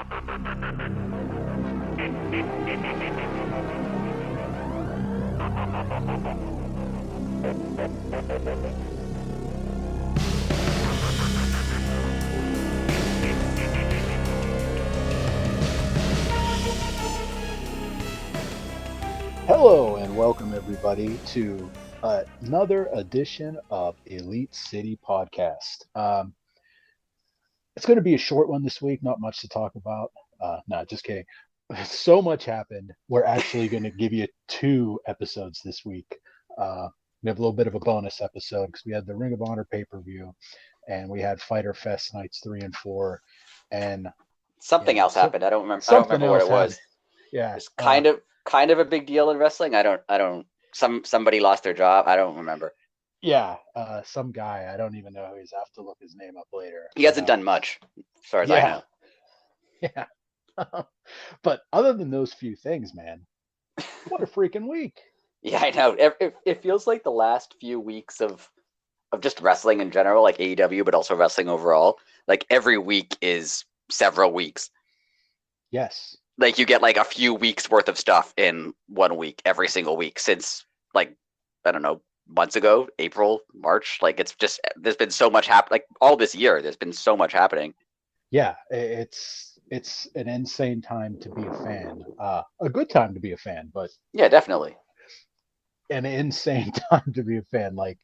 Hello and welcome everybody to another edition of Elite City Podcast. It's going to be a short one this week, not much to talk about. No, just kidding. So much happened. We're actually going to give you 2 episodes this week. We have a little bit of a bonus episode because we had the Ring of Honor pay-per-view and we had Fyter Fest nights 3 and 4, and Something else happened. I don't remember. I don't something remember what else it was. happened. Yeah, It's kind of a big deal in wrestling. I don't. Somebody lost their job. I don't remember. yeah. Some guy. I don't even know who he's. I have to look his name up later. He hasn't done much, as far as I know. Yeah. But other than those few things, man, what a freaking week. Yeah, I know. It feels like the last few weeks of just wrestling in general, like AEW, but also wrestling overall. Like every week is several weeks. Yes. Like you get like a few weeks worth of stuff in 1 week, every single week since like, I don't know, months ago, April, March. Like it's just, there's been so much like all this year, there's been so much happening. Yeah, it's an insane time to be a fan. A good time to be a fan, but Yeah, definitely. an insane time to be a fan. Like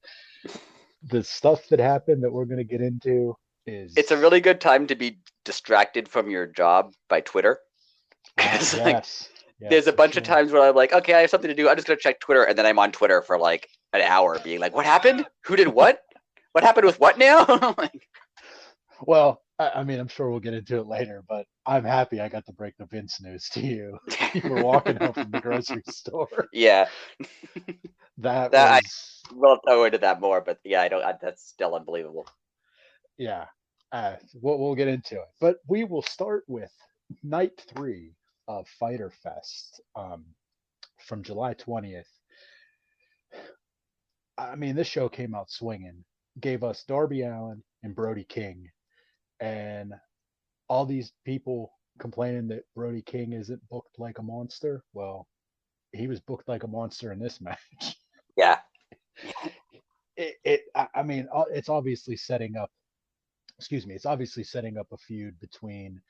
the stuff that happened that we're going to get into It's a really good time to be distracted from your job by Twitter. Yes. There's a bunch of times where I'm like, okay, I have something to do. I'm just going to check Twitter. And then I'm on Twitter for like an hour being like, what happened? Who did what? What happened with what now? Well, I mean, I'm sure we'll get into it later, but I'm happy I got to break the Vince news to you. You were walking home from the grocery store. Yeah. That was... We'll go into that more, but yeah, I don't. That's still unbelievable. Yeah. We'll get into it. But we will start with night 3 of Fyter Fest from July 20th. I mean, this show came out swinging, gave us Darby Allin and Brody King, and all these people complaining that Brody King isn't booked like a monster. Well, he was booked like a monster in this match. Yeah. I mean, it's obviously setting up. Excuse me. It's obviously setting up a feud between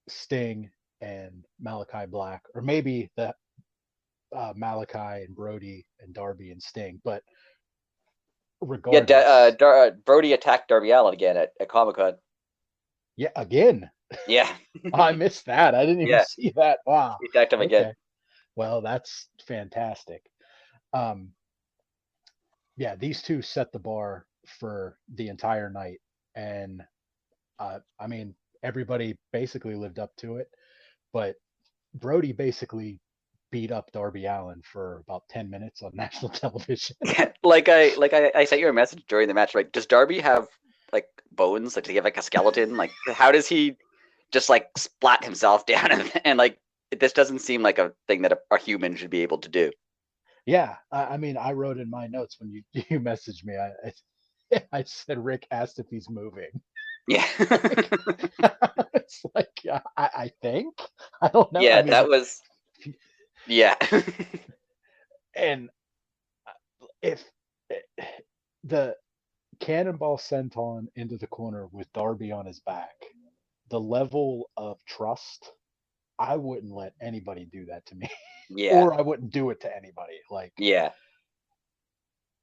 Sting and Malachi Black, or maybe the Malachi and Brody and Darby and Sting. But regardless, Brody attacked Darby Allin again at Comic-Con. Yeah, again. Yeah. I missed that. I didn't even see that. Wow. He attacked him again. Well, that's fantastic. Yeah, these two set the bar for the entire night, and I mean, everybody basically lived up to it, but Brody basically beat up Darby Allin for about 10 minutes on national television. like I sent you a message during the match. Like, does Darby have like bones? Like, does he have like a skeleton? Like, how does he just like splat himself down? And like, this doesn't seem like a thing that a human should be able to do. Yeah, I mean, I wrote in my notes when you messaged me. I said Rick asked if he's moving. Yeah. It's like, I think. I don't know. Yeah, I mean, that was. Yeah. And if the cannonball senton into the corner with Darby on his back, the level of trust, I wouldn't let anybody do that to me. Yeah. Or I wouldn't do it to anybody. Like, yeah.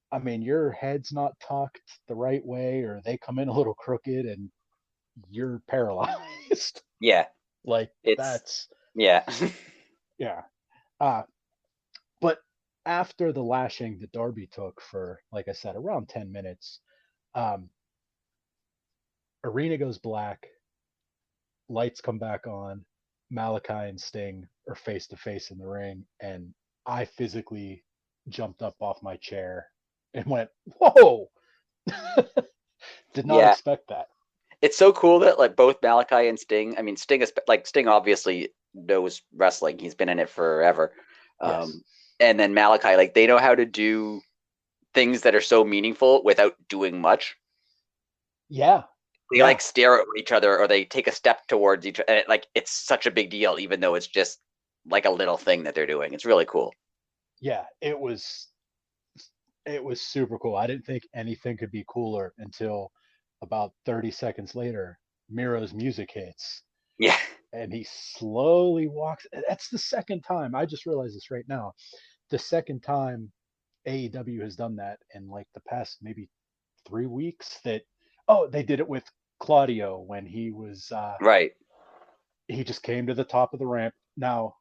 I mean, your head's not tucked the right way, or they come in a little crooked and you're paralyzed. Yeah. Like, that's... Yeah. Yeah. But after the lashing that Darby took for, like I said, around 10 minutes, arena goes black, lights come back on, Malachi and Sting are face to face in the ring, and I physically jumped up off my chair and went, whoa! Did not expect that. It's so cool that like both Malachi and Sting, I mean, Sting obviously knows wrestling. He's been in it forever. Yes. And then Malachi, like, they know how to do things that are so meaningful without doing much. Yeah. They Yeah, like stare at each other or they take a step towards each other. And it's such a big deal, even though it's just like a little thing that they're doing. It's really cool. yeah, it was super cool. I didn't think anything could be cooler until about 30 seconds later, Miro's music hits Yeah. and he slowly walks. That's the second time. I just realized this right now. The second time AEW has done that in like the past maybe 3 weeks that oh, they did it with Claudio when Right. he just came to the top of the ramp. Now,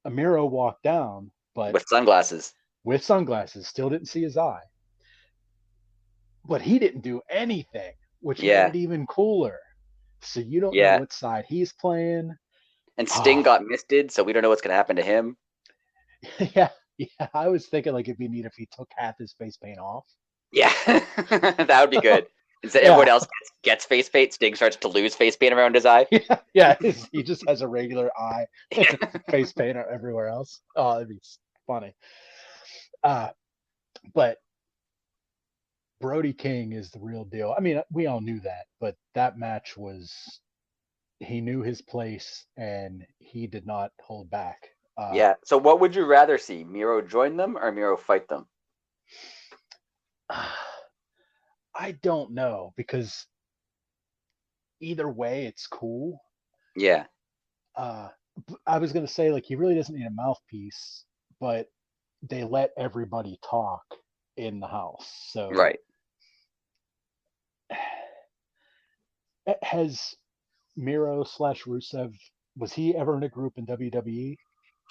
Amiro walked down, but With sunglasses. with sunglasses, still didn't see his eye. But he didn't do anything, which made Yeah. it even cooler. So you don't know Yeah. what side he's playing. And Sting Ah, got misted, so we don't know what's gonna happen to him. yeah, yeah. I was thinking like it'd be neat if he took half his face paint off. Yeah. That would be good. Instead everyone Yeah, else gets face paint, Sting starts to lose face paint around his eye. yeah, yeah. He just has a regular eye, face paint everywhere else. Oh, that'd be funny. Uh, but Brody King is the real deal. I mean, we all knew that, but that match was he knew his place and he did not hold back. Uh, Yeah. So what would you rather see? Miro join them or Miro fight them? I don't know because either way, it's cool. Yeah. Uh, I was gonna say like he really doesn't need a mouthpiece, but they let everybody talk in the house. So Right. has Miro slash Rusev was he ever in a group in WWE?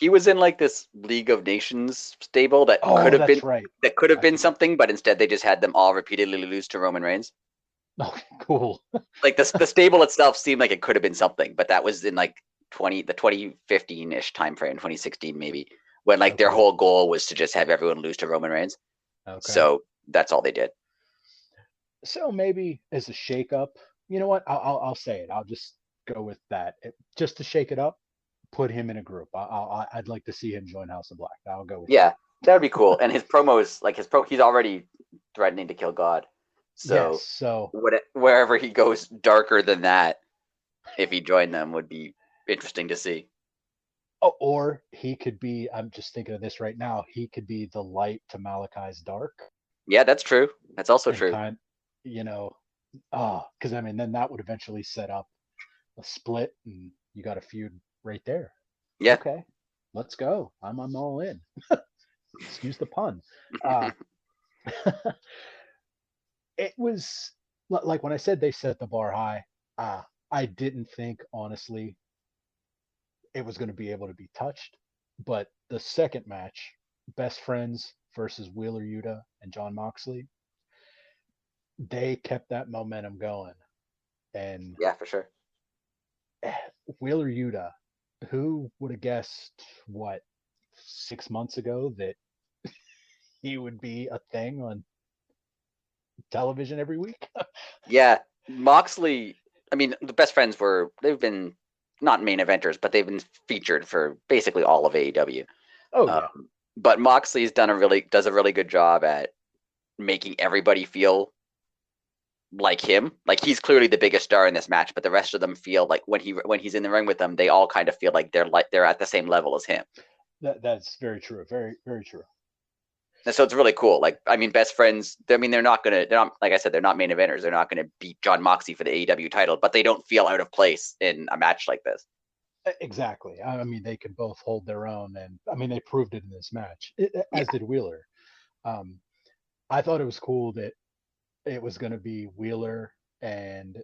He was in like this League of Nations stable Oh, that's right. that could have I been forget. something, but instead they just had them all repeatedly lose to Roman Reigns. Okay, cool. Like the stable itself seemed like it could have been something, but that was in like 2015-ish time frame, 2016 maybe, when like their Okay, whole goal was to just have everyone lose to Roman Reigns. okay. So that's all they did. So maybe as a shake up, you know what? I'll say it. I'll just go with that. Just to shake it up, put him in a group. I'd like to see him join House of Black. I'll go with Yeah, that would be cool. And his promos, like he's already threatening to kill God. yes. So So wherever he goes darker than that, if he joined them, would be interesting to see. or he could be. I'm just thinking of this right now. He could be the light to Malachi's dark, Yeah, that's true. That's also and true. kind, you know, because I mean, then that would eventually set up a split, and you got a feud right there. Yeah. Okay, let's go. I'm all in. Excuse the pun. Uh, it was like when I said they set the bar high. I didn't think honestly it was going to be able to be touched, but the second match, Best Friends versus Wheeler Yuta and John Moxley, they kept that momentum going. And Yeah, for sure. Wheeler Yuta, who would have guessed what 6 months ago that he would be a thing on television every week? Yeah, Moxley. I mean, the best friends they've been not main eventers, but they've been featured for basically all of AEW. Oh yeah, Um, but Moxley's does a really good job at making everybody feel like him. Like he's clearly the biggest star in this match, but the rest of them feel like when he's in the ring with them, they all kind of feel like they're at the same level as him. that's very true. Very very true. And so it's really cool. Like, I mean, best friends. I mean, they're not like I said, they're not main eventers. They're not gonna beat John Moxley for the AEW title, but they don't feel out of place in a match like this. Exactly. I mean, they can both hold their own, and I mean, they proved it in this match, Yeah, as did Wheeler. Um, I thought it was cool that it was going to be Wheeler and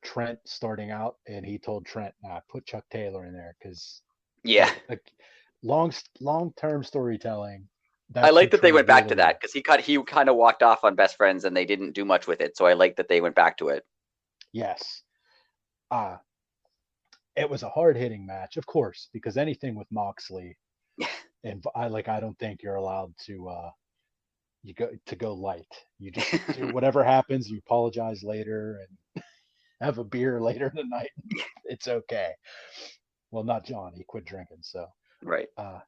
Trent starting out, and he told Trent, "Nah, put Chuck Taylor in there because yeah. like long term storytelling, I that like should that they trade went back to Wheeler that in." because he kind of walked off on best friends and they didn't do much with it. So I like that they went back to it. Yes. Uh, it was a hard hitting match, of course, because anything with Moxley, and I don't think you're allowed to go light. You just do whatever happens. You apologize later and have a beer later tonight. It's okay. Well, not John. He quit drinking. So, Right. uh,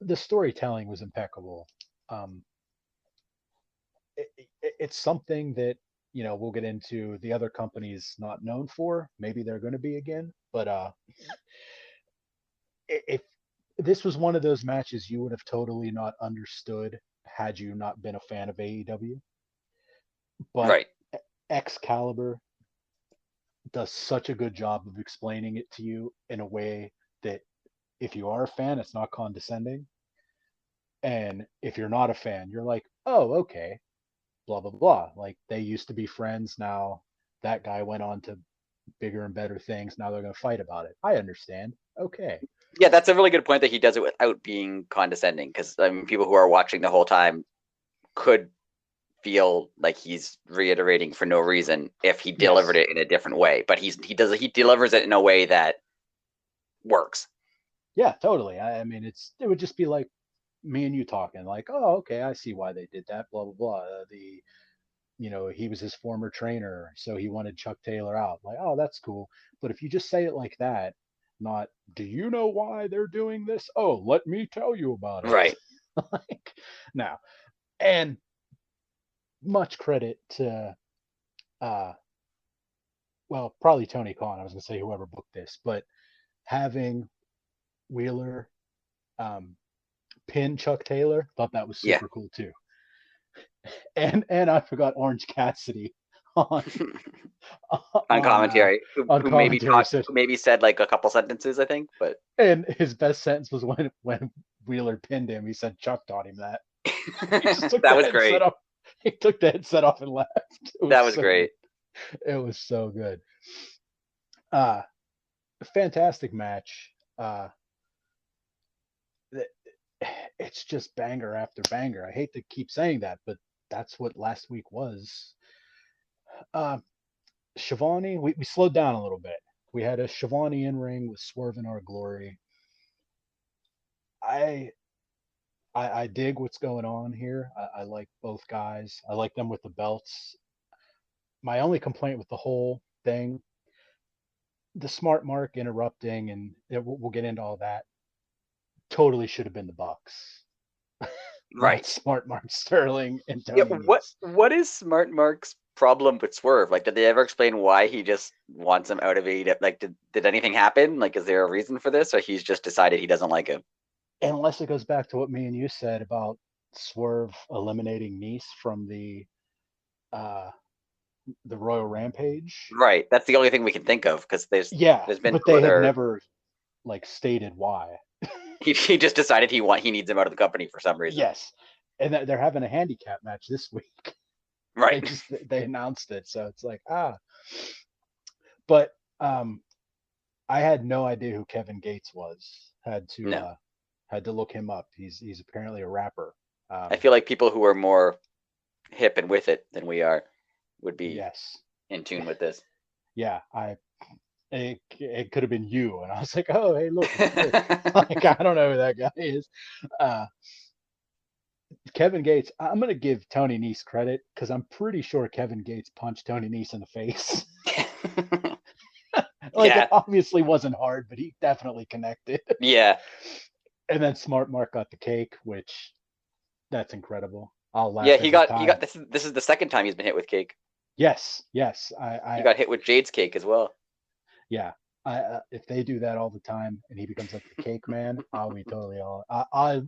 the storytelling was impeccable. Um, it's something that we'll get into the other companies not known for. Maybe they're going to be again, but if this was one of those matches you would have totally not understood had you not been a fan of AEW, but Right. Excalibur does such a good job of explaining it to you in a way that if you are a fan, it's not condescending. And if you're not a fan, you're like, oh, okay, blah, blah, blah. Like they used to be friends. Now that guy went on to bigger and better things. Now they're going to fight about it. I understand. Okay. Yeah, that's a really good point that he does it without being condescending, because I mean, people who are watching the whole time could feel like he's reiterating for no reason if he delivered Yes. it in a different way. But he delivers it in a way that works. Yeah, totally. I mean, it would just be like me and you talking, like, oh, okay, I see why they did that. Blah blah blah. He was his former trainer, so he wanted Chuck Taylor out. Like, oh, that's cool. But if you just say it like that, not, do you know why they're doing this? Oh, let me tell you about it. Right. Like, now, and much credit to, uh, well, probably Tony Khan. I was gonna say whoever booked this, but having Wheeler um, pin Chuck Taylor, thought that was Yeah. super cool too. And I forgot Orange Cassidy on On on commentary, on who maybe commentary said, said like a couple sentences, I think, but and his best sentence was when Wheeler pinned him. He said Chuck taught him that. He just took that the was headset great. off. He took the headset off and left. It was That was so good. great. It was so good. Uh Fantastic match. It's just banger after banger. I hate to keep saying that, but that's what last week was. Uh, Shivani, we slowed down a little bit. We had a Shivani in ring with Swerve in Our Glory. I, I dig what's going on here. I like both guys. I like them with the belts. My only complaint with the whole thing, the smart mark interrupting, and we'll get into all that. Totally should have been the Bucks, not Right. smart Mark Sterling and Yeah. Tony Nese. What is Smart Mark's problem with Swerve? Like, did they ever explain why he just wants him out of AEW? Like, did anything happen? Like, is there a reason for this, or he's just decided he doesn't like him? Unless it goes back to what me and you said about Swerve eliminating Nice from uh, the Royal Rampage. Right. That's the only thing we can think of, because Yeah, there's been but two they have other. never like stated why. He just decided he needs him out of the company for some reason. Yes, and they're having a handicap match this week. Right. They announced it, so it's like But I had no idea who Kevin Gates was. No. Had to look him up. He's apparently a rapper. I feel like people who are more hip and with it than we are would be Yes, in tune with this. yeah. It could have been you, and I was like, oh, hey, look, it's Chris. Like, I don't know who that guy is. Uh, Kevin Gates. I'm gonna give Tony Nese credit because I'm pretty sure Kevin Gates punched Tony Nese in the face. Like it Yeah. obviously wasn't hard, but he definitely connected. Yeah. And then Smart Mark got the cake, which that's incredible. I'll Yeah, laugh every he got time. this is the second time he's been hit with cake. Yes, yes. He got hit with Jade's cake as well. Yeah. If they do that all the time and he becomes like the cake man, I'll be totally all. I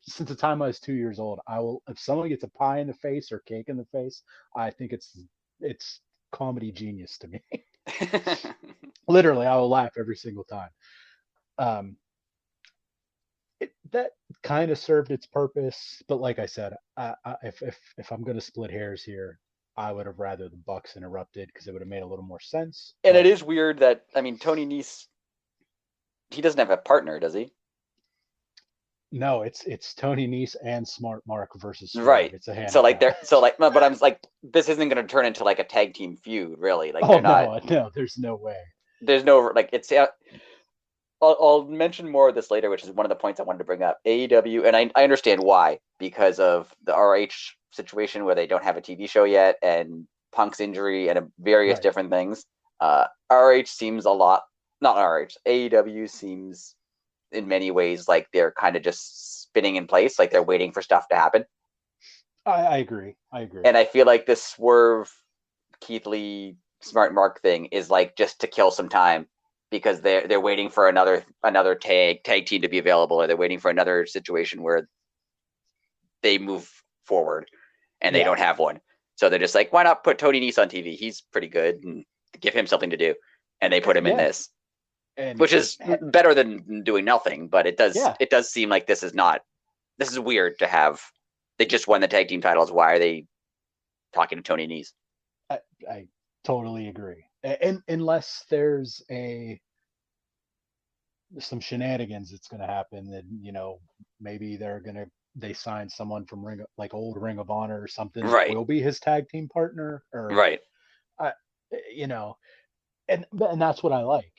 since the time I was 2 years old, I will. If someone gets a pie in the face or cake in the face, I think it's comedy genius to me. Literally, I will laugh every single time. Um, that kind of served its purpose, but like I said, if I'm gonna split hairs here, I would have rather the Bucks interrupted because it would have made a little more sense. And it But is weird that, I mean, Tony Nese, he doesn't have a partner, does he? no, it's Tony Nese and Smart Mark versus Swerve. Right. It's a So like handicap they're so match. like no, but I'm like, this isn't going to turn into like a tag team feud, really. Like Oh they're not. no, no, there's no way. There's no like it's. I'll mention more of this later, which is one of the points I wanted to bring up. AEW, and I understand why, because of the RH situation where they don't have a TV show yet, and Punk's injury, and various Right. different things. RH seems a lot, not RH. AEW seems in many ways like they're kind of just spinning in place, like they're waiting for stuff to happen. I agree. I agree. And I feel like this Swerve Keith Lee Smart Mark thing is like just to kill some time because they're waiting for another tag team to be available, or they're waiting for another situation where they move forward and they Yeah. don't have one. So they're just like, why not put Tony Nese on TV? He's pretty good, and give him something to do. And they put him in Yeah. this, And which is better than doing nothing. But it yeah, does seem like this is weird to have. They just won the tag team titles. Why are they talking to Tony Nese? I totally agree. And unless there's some shenanigans that's going to happen, then maybe they sign someone from old Ring of Honor or something that Right, will be his tag team partner, or right, I, you know, and that's what I like,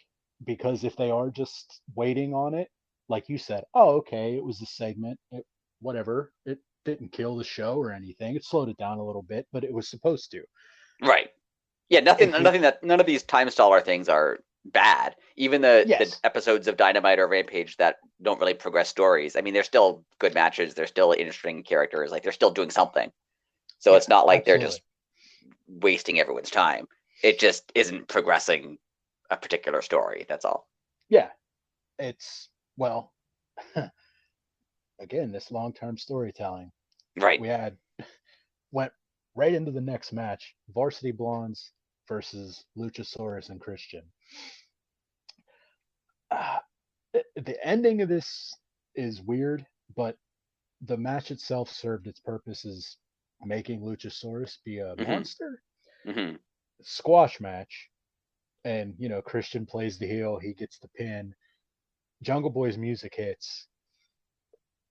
because if they are just waiting on it, like you said, oh, okay, it was a segment, whatever, it didn't kill the show or anything, it slowed it down a little bit, but it was supposed to. right. Yeah, If it, none of these time staller things are bad. Even the yes, episodes of Dynamite or Rampage that don't really progress stories. I mean, they're still good matches. They're still interesting characters. Like they're still doing something. So yeah, it's not like they're absolutely, just wasting everyone's time. It just isn't progressing a particular story. That's all. yeah, it's well, again, this long-term storytelling. Right. We had went right into the next match: Varsity Blondes versus Luchasaurus and Christian. Uh, the ending of this is weird, but the match itself served its purposes, making Luchasaurus be a Mm-hmm. monster. Mm-hmm. Squash match, and Christian plays the heel, he gets the pin. Jungle Boy's music hits,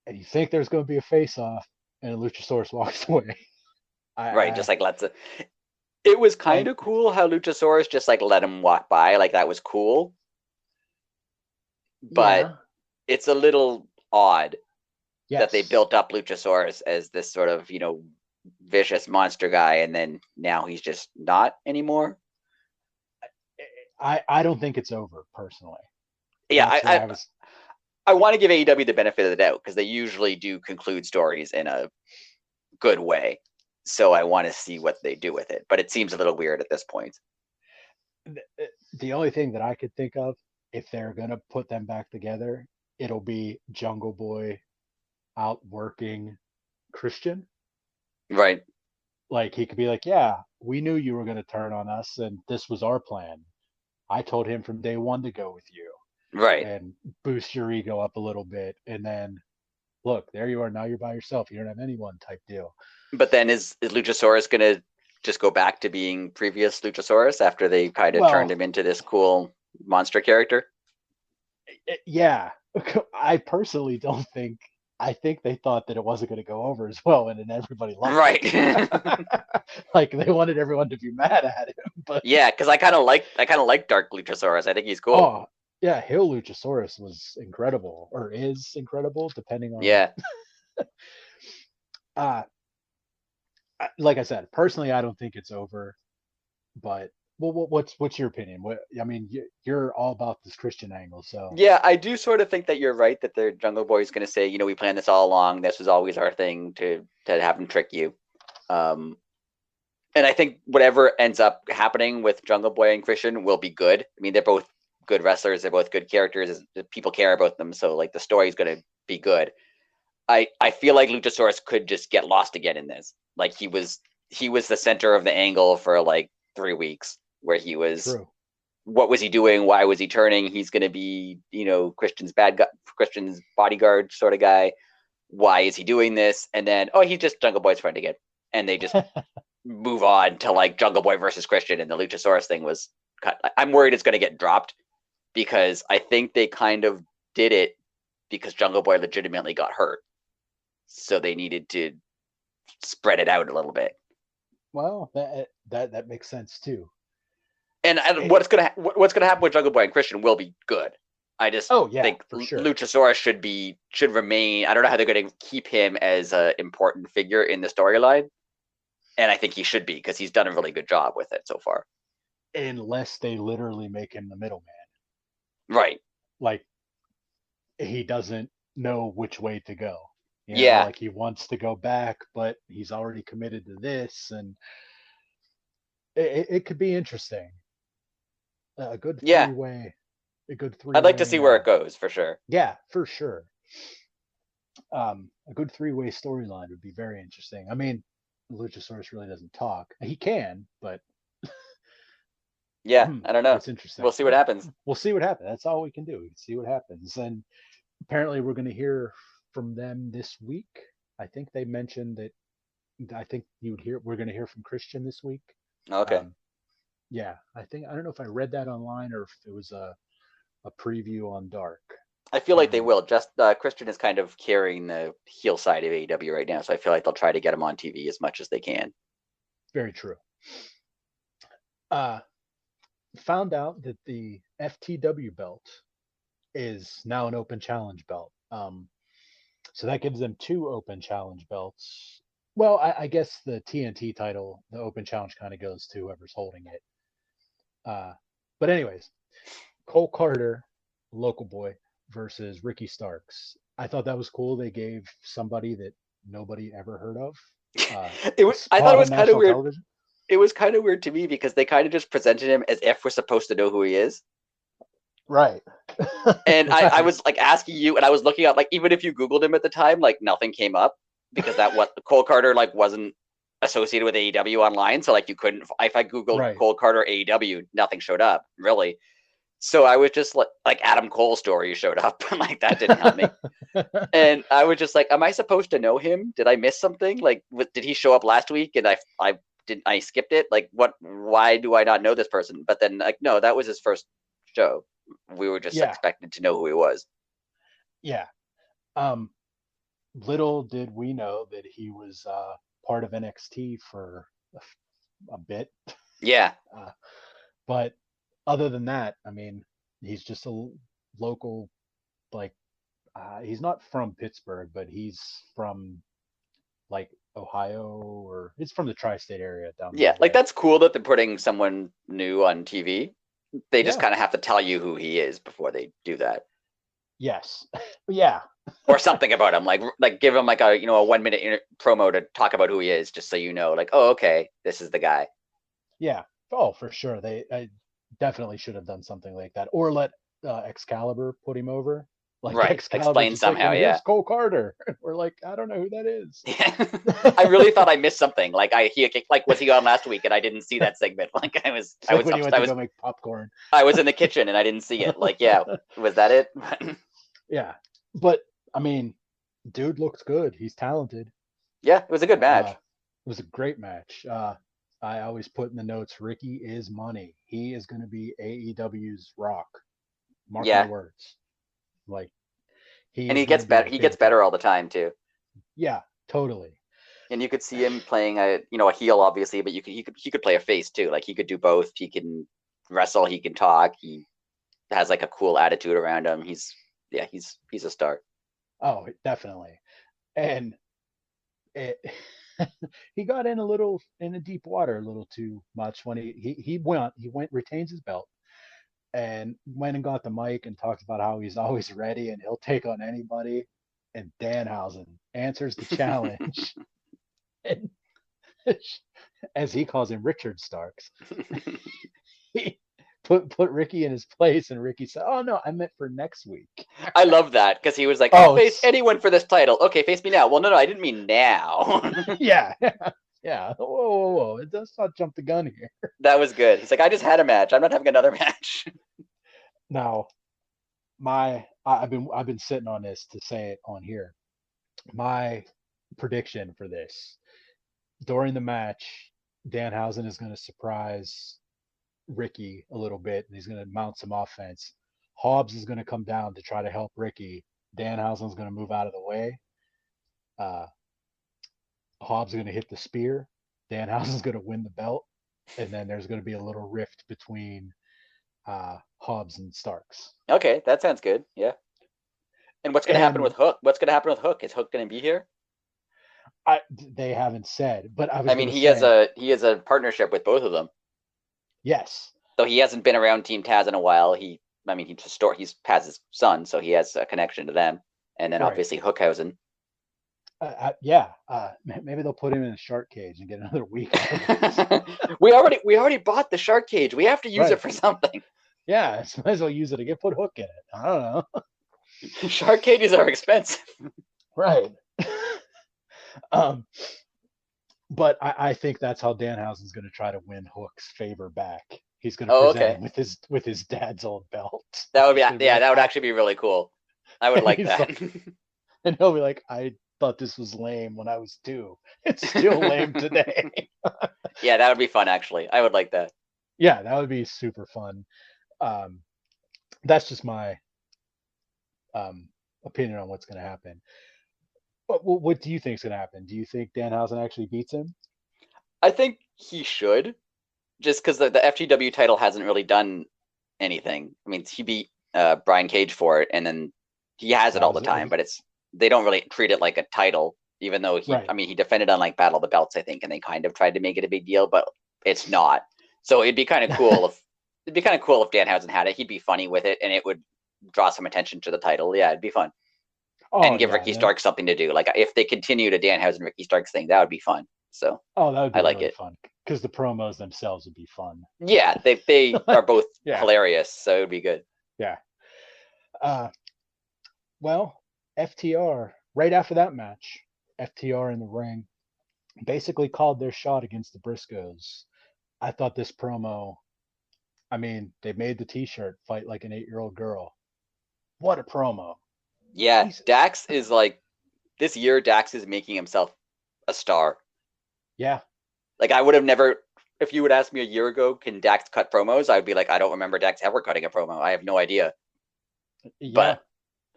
and you think there's going to be a face off, and Luchasaurus walks away. Right. I Just like let's. It was kind and of cool how Luchasaurus just like let him walk by. Like that was cool, but yeah, it's a little odd that they yes, built up Luchasaurus as this sort of, vicious monster guy, and then now he's just not anymore. I don't think it's over personally. Yeah, That's what I was. I want to give AEW the benefit of the doubt because they usually do conclude stories in a good way. So I want to see what they do with it, but it seems a little weird at this point. The only thing that I could think of, if they're gonna put them back together, it'll be Jungle Boy outworking Christian. Right, Like he could be like, "Yeah, we knew you were gonna turn on us, and this was our plan. I told him from day one to go with you, right. and boost your ego up a little bit, and then look, there you are. Now you're by yourself. You don't have anyone." Type deal. But then is Luchasaurus gonna just go back to being previous Luchasaurus after they kind of turned Well, him into this cool monster character? yeah, I personally don't think. I think they thought that it wasn't going to go over as well, and then everybody loved Right. it. Like they wanted everyone to be mad at him, but Yeah, because I kind of like Dark Luchasaurus. I think he's cool. oh yeah, Hill Luchasaurus was incredible, or is incredible, depending on. Yeah, Uh, like I said, personally, I don't think it's over. But well, what's your opinion? I mean, you're all about this Christian angle, so yeah. I do sort of think that you're right that the Jungle Boy is going to say, we planned this all along. This was always our thing to have him trick you. Um, and I think whatever ends up happening with Jungle Boy and Christian will be good. I mean, they're both good wrestlers. They're both good characters. People care about them, so like the story's going to be good. I feel like Luchasaurus could just get lost again in this. Like he was the center of the angle for like 3 weeks, where he was. true. What was he doing? Why was he turning? He's going to be, Christian's bad guy, Christian's bodyguard sort of guy. Why is he doing this? And then, oh, he's just Jungle Boy's friend again. And they just move on to like Jungle Boy versus Christian, and the Luchasaurus thing was cut. I'm worried it's going to get dropped because I think they kind of did it because Jungle Boy legitimately got hurt, so they needed to spread it out a little bit. Well, that makes sense too. And It, what's gonna happen with Jungle Boy and Christian will be good. I just oh yeah, think for sure. Luchasaurus should remain. I don't know how they're going to keep him as an important figure in the storyline, and I think he should be because he's done a really good job with it so far. Unless they literally make him the middleman, Right. like he doesn't know which way to go. Yeah. Like he wants to go back, but he's already committed to this, and it could be interesting. A good Yeah, three-way, a good I'd like to three-way. see where it goes for sure. Yeah, for sure. A good three-way storyline would be very interesting. I mean, Luchasaurus really doesn't talk. He can, but Yeah, I don't know. it's interesting. We'll see what happens. We'll see what happens. That's all we can do. We can see what happens. And apparently, we're going to hear from them this week. I think they mentioned that. I think you would hear. We're going to hear from Christian this week. Okay. Um, yeah, I don't know if I read that online or if it was a preview on Dark. I feel like they Um, will. Just Christian is kind of carrying the heel side of AEW right now, so I feel like they'll try to get him on TV as much as they can. very true. Uh, Found out that the FTW belt is now an open challenge belt. So that gives them two open challenge belts. Well, I guess the TNT title, the open challenge, kind of goes to whoever's holding it. But anyways, Cole Carter, local boy, versus Ricky Starks. I thought that was cool. They gave somebody that nobody ever heard of a I thought spot it on was kind of national weird. television. It was kind of weird to me because they kind of just presented him as if we're supposed to know who he is. Right. And I Right. was like asking you, and I was looking up, like, even if you Googled him at the time, like nothing came up because that what Cole Carter like wasn't associated with AEW online. So like you couldn't, if I Googled Right. Cole Carter AEW, nothing showed up really. So I was just like Adam Cole story showed up, and like that didn't help me. And I was just like, am I supposed to know him? Did I miss something? Like, did he show up last week and I skipped it? Like, what? Why do I not know this person? But then, like, no, that was his first show. We were just Yeah. expected to know who he was. Yeah. Um, Little did we know that he was part of NXT for a bit. Yeah, Uh, but other than that, I mean, he's just a local, like, he's not from Pittsburgh, but he's from like Ohio, or he's from the tri-state area down yeah. that Like way. that's cool that they're putting someone new on TV. They just Yeah. kind of have to tell you who he is before they do that, Yes. Yeah. or something about him. Like give him like a 1 minute promo to talk about who he is, just so you know, like, oh, okay, this is the guy. Yeah. Oh, for sure. I definitely should have done something like that, or let Excalibur put him over. Like Right. Excalibur Explain just like, somehow. and Yeah. here's Cole Carter. We're like, I don't know who that is. I really thought I missed something. Like was he on last week and I didn't see that segment? Like It's like when you went to go make popcorn. I was in the kitchen and I didn't see it. Like, yeah, was that it? Yeah. But I mean, dude looks good. He's talented. Yeah, it was a good Uh, match. it was a great match. I always put in the notes, Ricky is money. He is going to be AEW's Rock. Mark my Yeah, words. Like, he and is he going gets to be a better. He gets big deal. better all the time too. Yeah, totally. And you could see him playing a heel, obviously, but he could play a face too. Like he could do both. He can wrestle. He can talk. He has like a cool attitude around him. He's a star. Oh, definitely. And it, he got in a little in a deep water a little too much when he went retains his belt and went and got the mic and talked about how he's always ready and he'll take on anybody. And Danhausen answers the challenge, and as he calls him, Richard Starks. He put Ricky in his place, and Ricky said, "Oh no, I meant for next week." I love that because he was like, "I'll Oh, face it's anyone for this title." Okay, face me now. Well, no, I didn't mean now. yeah, yeah. Whoa, whoa, whoa! It does not jump the gun here. That was good. He's like, "I just had a match. I'm not having another match." Now, I've been sitting on this to say it on here. My prediction for this during the match, Danhausen is going to surprise Ricky a little bit, and he's going to mount some offense. Hobbs is going to come down to try to help Ricky. Danhausen's going to move out of the way. Uh, Hobbs is going to hit the spear. Danhausen's going to win the belt, and then there's going to be a little rift between Hobbs and Starks. Okay, that sounds good. Yeah. And what's going to happen with And Hook? What's going to happen with Hook? Is Hook going to be here? they haven't said, but I was I going mean, to he has say a partnership with both of them. yes. So he hasn't been around Team Taz in a while. He has his son, so he has a connection to them. And then Right. obviously Hookhausen. Maybe they'll put him in a shark cage and get another week out of it. we already bought the shark cage. We have to use Right. it for something. Yeah, might as well use it again. Put Hook in it. I don't know. Shark cages are expensive. Right. um, but I think that's how Danhausen's going to try to win Hook's favor back. He's going to Oh, present okay. him with his dad's old belt. That would be He's going to be yeah. like, That would actually be really cool. I would and like that. and he'll be like, I thought this was lame when I was 2. It's still lame today. Yeah, that would be fun. Actually, I would like that. Yeah, that would be super fun. Um, that's just my opinion on what's going to happen. What do you think is going to happen? Do you think Danhausen actually beats him? I think he should, just because the FTW title hasn't really done anything. I mean, he beat Brian Cage for it, and then he has it all the time. But they don't really treat it like a title, even though right. I mean, he defended on like Battle of the Belts, I think, and they kind of tried to make it a big deal, but it's not. So it'd be kind of cool if Danhausen had it. He'd be funny with it, and it would draw some attention to the title. Yeah, it'd be fun. And give Ricky Starks something to do. Like if they continue to Danhausen Ricky Starks thing, that would be fun. So that would be I like really it. fun because the promos themselves would be fun. Yeah, they are both hilarious, so it would be good. Yeah. Well, FTR right after that match, FTR in the ring basically called their shot against the Briscoes. I thought this promo, I mean, they made the T-shirt "Fight Like an 8-year-old Girl." What a promo! Yeah, Jesus. Dax is like this year. Dax is making himself a star. Yeah. Like I would have never, if you would ask me a year ago, can Dax cut promos? I'd be like, I don't remember Dax ever cutting a promo. I have no idea. Yeah. But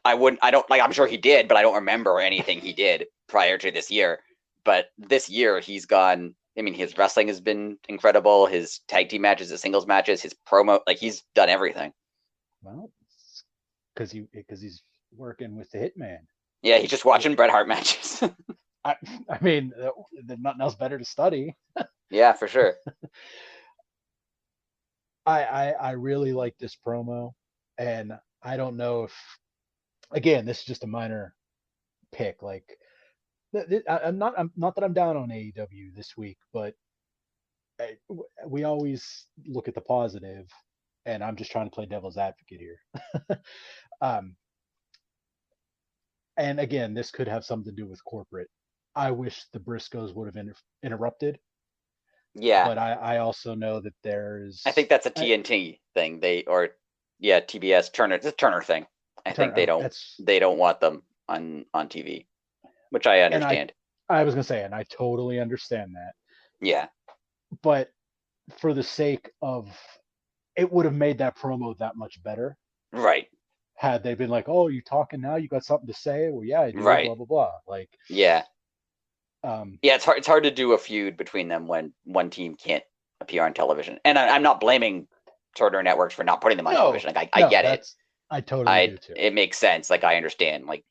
I'm sure he did, but I don't remember anything he did prior to this year. But this year he's gone. I mean, his wrestling has been incredible. His tag team matches, his singles matches, his promo, like he's done everything. Well, because he's working with the Hitman. Yeah, he's just watching Bret Hart matches. I mean, there's nothing else better to study. Yeah, for sure. I really like this promo, and I don't know if, again, this is just a minor pick. Like, I'm not that I'm down on AEW this week, but we always look at the positive, and I'm just trying to play devil's advocate here. And again, this could have something to do with corporate. I wish the Briscoes would have interrupted. Yeah. But I also know that there's. I think that's a TNT thing. TBS Turner. It's a Turner thing. I think they don't want them on TV, which I understand. I was gonna say, and I totally understand that. Yeah. But for the sake of, it would have made that promo that much better. Right. Had they been like, "Oh, you talking now? You got something to say?" Well, yeah, I do. Right. Blah blah blah. Like. Yeah. Yeah, it's hard to do a feud between them when one team can't appear on television. And I'm not blaming Turner Networks for not putting them on television. Like I get it. I totally do too. It makes sense. Like I understand. Like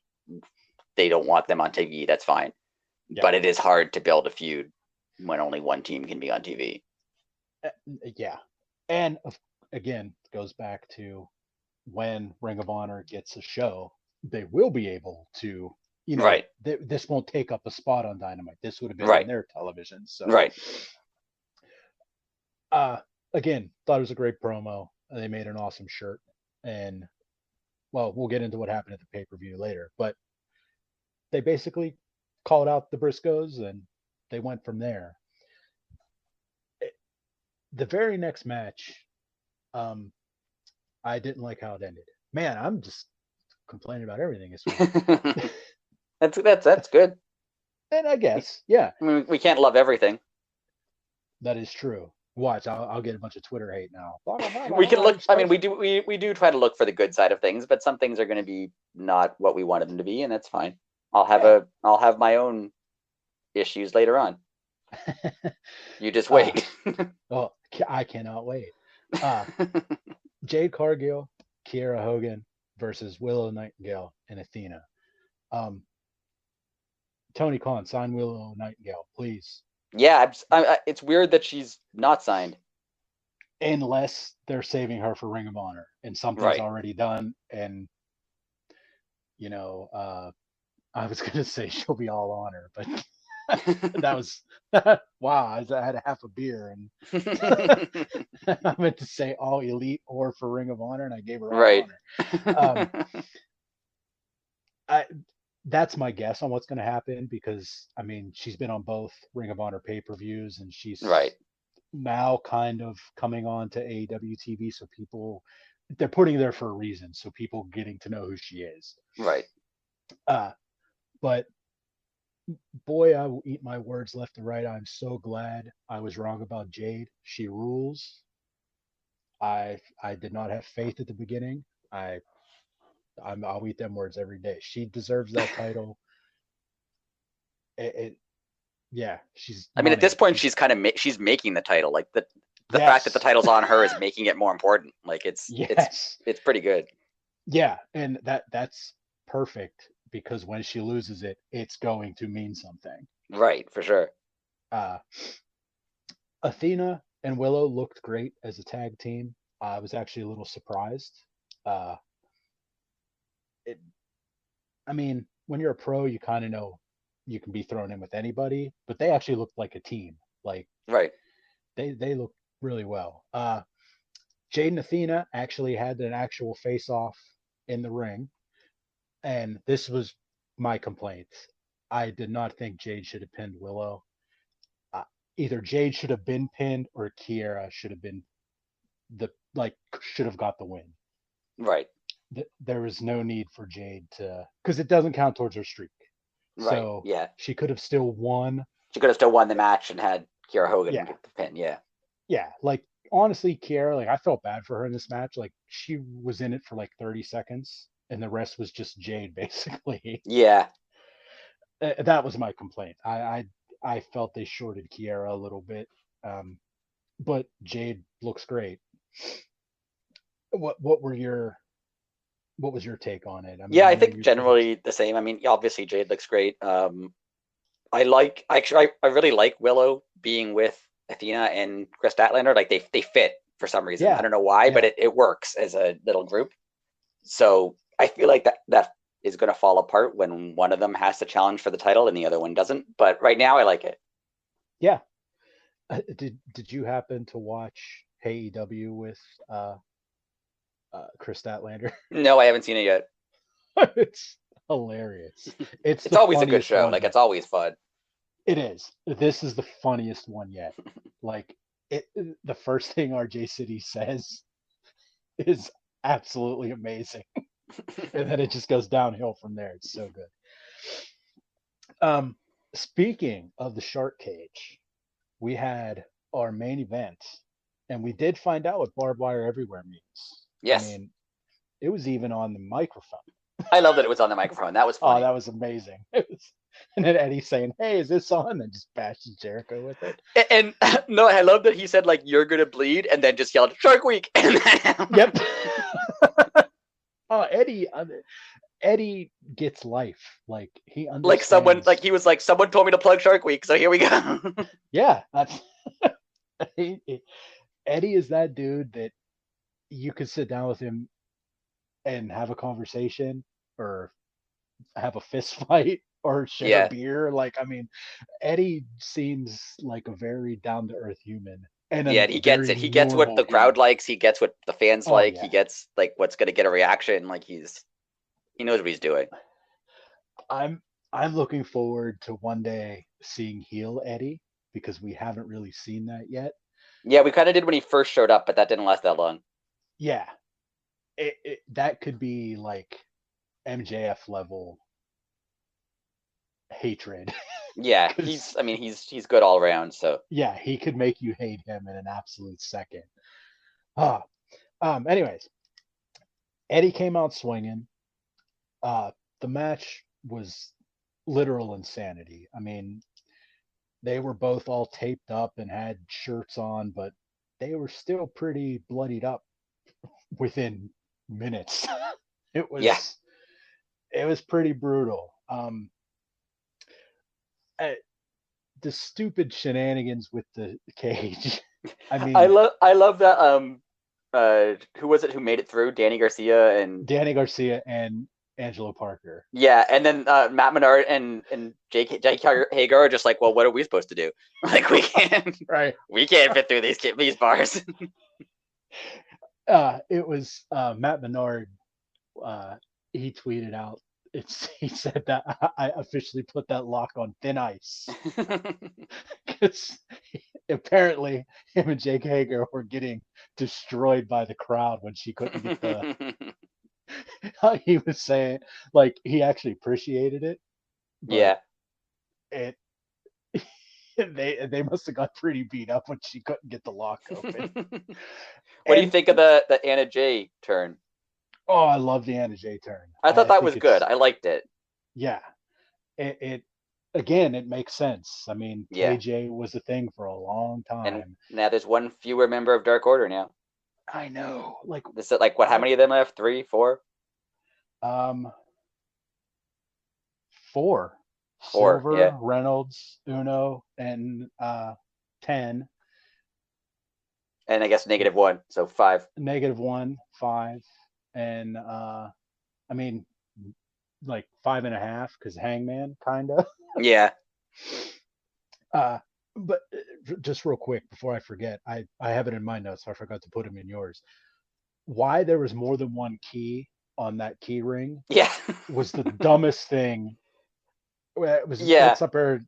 they don't want them on TV. That's fine. Yeah. But it is hard to build a feud when only one team can be on TV. Yeah, and again, it goes back to when Ring of Honor gets a show, they will be able to. Right. This won't take up a spot on Dynamite. This would have been on their television. So right. Again, thought it was a great promo. They made an awesome shirt, and well, we'll get into what happened at the pay-per-view later. But they basically called out the Briscoes, and they went from there. The very next match, I didn't like how it ended. Man, I'm just complaining about everything this week. That's good. And I guess, yeah. I mean, we can't love everything. That is true. Watch, I'll get a bunch of Twitter hate now. We can look. I mean, we do try to look for the good side of things, but some things are going to be not what we wanted them to be, and that's fine. I'll have my own issues later on. You just wait. Well, I cannot wait. Jade Cargill, Kiera Hogan versus Willow Nightingale and Athena. Tony Khan, sign Willow Nightingale, please. Yeah, it's weird that she's not signed. Unless they're saving her for Ring of Honor and something's already done. And, I was gonna say she'll be all honor, but that was wow. I had a half a beer and I meant to say all elite or for Ring of Honor, and I gave her all Right. honor. Um, I that's my guess on what's going to happen because I mean she's been on both Ring of Honor pay-per-views and Right. she's now kind of coming on to AEW TV, so people they're putting her there for a reason, so people getting to know who she is. Right. Uh, but boy, I will eat my words left and right. I'm so glad I was wrong about Jade. She rules. I did not have faith at the beginning. I I'll eat them words every day. She deserves that title. It yeah, she's I mean, at this money. point, she's kind of she's making the title. Like the fact that the Yes, title's on her is making it more important. Like yes, it's pretty good. yeah, and that's perfect because when she loses it, it's going to mean something. Right, for sure. Uh, Athena and Willow looked great as a tag team. I was actually a little surprised. Uh, it, I mean, when you're a pro, you kind of know you can be thrown in with anybody, but they actually looked like a team. Like Right. they looked really well. Jade and Athena actually had an actual face off in the ring, and this was my complaint. I did not think Jade should have pinned Willow. Uh, Either Jade should have been pinned or Kiera should have been the like should have got the win. Right. There was no need for Jade to because it doesn't count towards her streak. Right. So Yeah. she could have still won. She could have still won the match and had Kiera Hogan Yeah, get the pin. Yeah. yeah. Like honestly, Kiera, like I felt bad for her in this match. Like she was in it for like 30 seconds, and the rest was just Jade basically. Yeah. That was my complaint. I felt they shorted Kiera a little bit, um, but Jade looks great. What were your what was your take on it? I mean, Yeah, I I know think you're the generally the same. I mean, obviously Jade looks great. I like actually I really like Willow being with Athena and Chris Statlander. Like they fit for some reason. I yeah don't know why, but yeah it works as a little group. So I feel like that is going to fall apart when one of them has to challenge for the title and the other one doesn't. But right now, I like it. yeah. Did you happen to watch AEW with uh, Chris Statlander? No, I haven't seen it yet. It's hilarious. It's It's the always a good funniest show. one Like it's yet. always fun. It is. This is the funniest one yet. Like it, the first thing RJ City says is absolutely amazing, and then it just goes downhill from there. It's so good. Um, Speaking of the shark cage, we had our main event, and we did find out what barbed wire everywhere means. I Yes, mean, it was even on the microphone. I love that it was on the microphone. That was Oh, funny. that was amazing. It was, and then Eddie saying, "Hey, is this on?" And just bashes Jericho with it. And no, I love that he said like you're gonna bleed, and then just yelled Shark Week. And then, Yep. Oh, Eddie gets life. Like he like someone like understands. he was like someone told me to plug Shark Week, so here we go. Yeah, that's Eddie is that dude that you could sit down with him and have a conversation or have a fist fight or share a Yeah, beer. Like, I mean, Eddie seems like a very down to earth human and yeah, a and he gets very it. He gets what normal the crowd human. likes. He gets what the fans Oh like. He yeah. gets like what's gonna get a reaction. Like he knows what he's doing. I'm I'm looking forward to one day seeing heel Eddie because we haven't really seen that yet. Yeah, we kind of did when he first showed up, but that didn't last that long. Yeah, that could be like MJF level hatred. Yeah, Because I mean he's good all around. So yeah, he could make you hate him in an absolute second. Ah, anyways, Eddie came out swinging. The match was literal insanity. I mean, they were both all taped up and had shirts on, but they were still pretty bloodied up within minutes. it yeah, was it was pretty brutal. Uh, the stupid shenanigans with the cage. I mean, I love that. Who was it who made it through? Danny Garcia and Danny Garcia and Angelo Parker. Yeah, and then Matt Menard and Jake Hager are just like, well, what are we supposed to do? Like Right. we can't fit through these bars. It was Matt Menard. He tweeted out. He said that I officially put that lock on thin ice because apparently him and Jake Hager were getting destroyed by the crowd when she couldn't get the. He was saying like he actually appreciated it, but Yeah. it they must have got pretty beat up when she couldn't get the lock open. What do you And think of the Anna Jay turn? oh, I love the Anna Jay turn. I thought I that think was good. it's I liked it. yeah. It again, it makes sense. I mean, Yeah. KJ was a thing for a long And time. now there's one fewer member of Dark Order now. I know, like This is like what? How what? many of them left? 3, 4, Um, four: 4. Yeah. Silver, Reynolds, Uno, and 10. And I guess -1, so 5. -1, 5, and I mean, like 5.5 because Hangman kind of. Yeah. Uh, but just real quick before I forget, I have it in my notes. So I forgot to put them in yours. Why there was more than one key on that key ring Yeah. was the dumbest thing. It was Yeah. it's up there,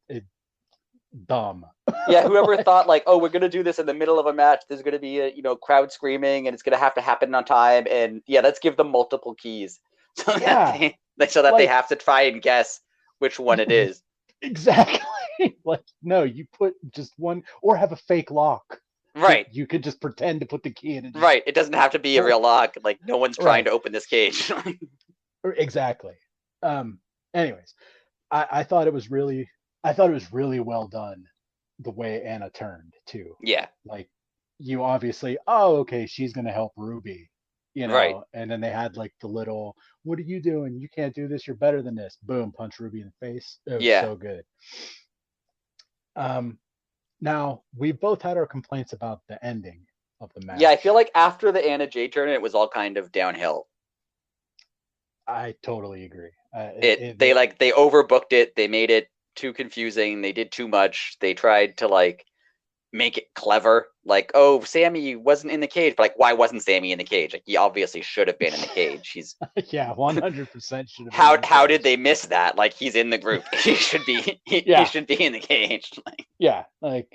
dumb. Yeah, whoever Like, thought like, oh, we're gonna do this in the middle of a match. There's gonna be a crowd screaming, and it's gonna have to happen on time. And yeah, let's give them multiple keys so that yeah, they like have to try and guess which one it is. exactly. Like no, you put just one or have a fake lock that Right, you could just pretend to put the key in and just right. It doesn't have to be a real lock. Like no one's trying right. to open this cage. Exactly. Um. Anyways, I thought it was really I thought it was really well done the way Anna turned too. Yeah, Like you obviously, oh okay, she's gonna help Ruby, right. and then they had like the little, what are you doing? You can't do this, you're better than this. Boom, punch Ruby in the face. It was Yeah, so good. Um Now we've both had our complaints about the ending of the yeah. I feel match. like after the Anna Jay turn, it was all kind of downhill. I totally agree. They overbooked it. They made it too confusing. They did too much. They tried to like make it clever. Like, oh, Sammy wasn't in the cage, but like, why wasn't Sammy in the cage? Like, he obviously should have been in the cage. He's Yeah, 100% should have been in how the how did cage. they miss that? Like, he's in the group. He should be he Yeah, should be in the cage. Like, yeah, like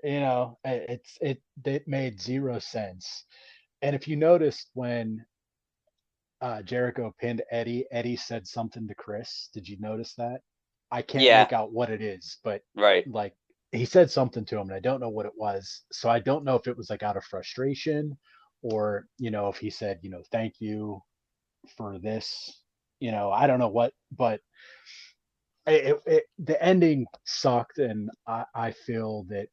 it made zero sense. And if you noticed when Jericho pinned Eddie, Eddie said something to Chris. Did you notice that? I can't yeah, make out what it is, but right. like he said something to him, and I don't know what it was. So I don't know if it was like out of frustration, or if he said, thank you for this. I don't know what, but the ending sucked, and I feel that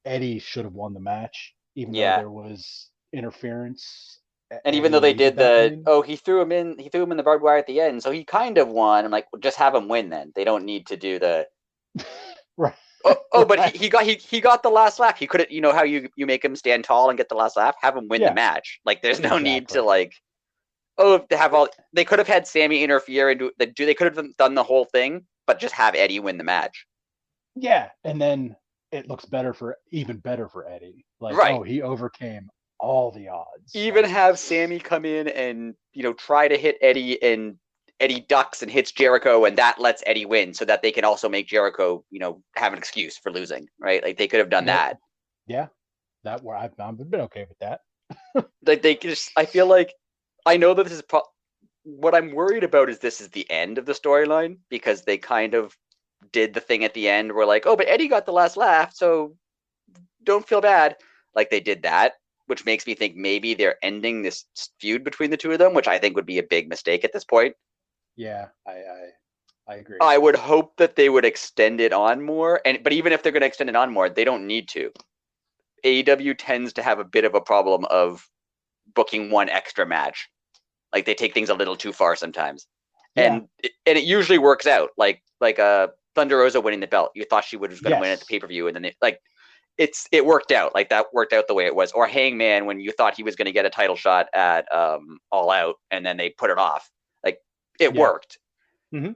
Eddie should have won the match, even though Yeah. there was interference. And even though Eddie they needed did that the win. oh he threw him in the barbed wire at the end, so he kind of won. I'm like, well, just have him win then. They don't need to do the Right. but Right. he got the last laugh. He could have, how you make him stand tall and get the last laugh, have him win the Yeah, match. Like there's no need to exactly. like to have all. They could have had Sammy interfere and they could have done the whole thing, but just have Eddie win the match. Yeah, and then it looks even better for Eddie. Like, Right. oh, he overcame all the odds. Even Like, have Sammy come in and try to hit Eddie, and Eddie ducks and hits Jericho, and that lets Eddie win, so that they can also make Jericho have an excuse for losing. Right? Like they could have done yep, that. yeah, that where I've been okay with that. Like they just, I feel like, I know that this is what I'm worried about is this is the end of the storyline, because they kind of did the thing at the end where like, oh, but Eddie got the last laugh, so don't feel bad. Like they did that, which makes me think maybe they're ending this feud between the two of them, which I think would be a big mistake at this point. Yeah, I agree. I would hope that they would extend it on more, but even if they're going to extend it on more, they don't need to. AEW tends to have a bit of a problem of booking one extra match. Like they take things a little too far sometimes, Yeah. and it usually works out. Like Thunder Rosa winning the belt, you thought she was going to win at the Yes. pay per view, and then it worked out. Like that worked out the way it was. Or Hangman, when you thought he was going to get a title shot at All Out, and then they put it off. Like it Yeah. worked. Hmm.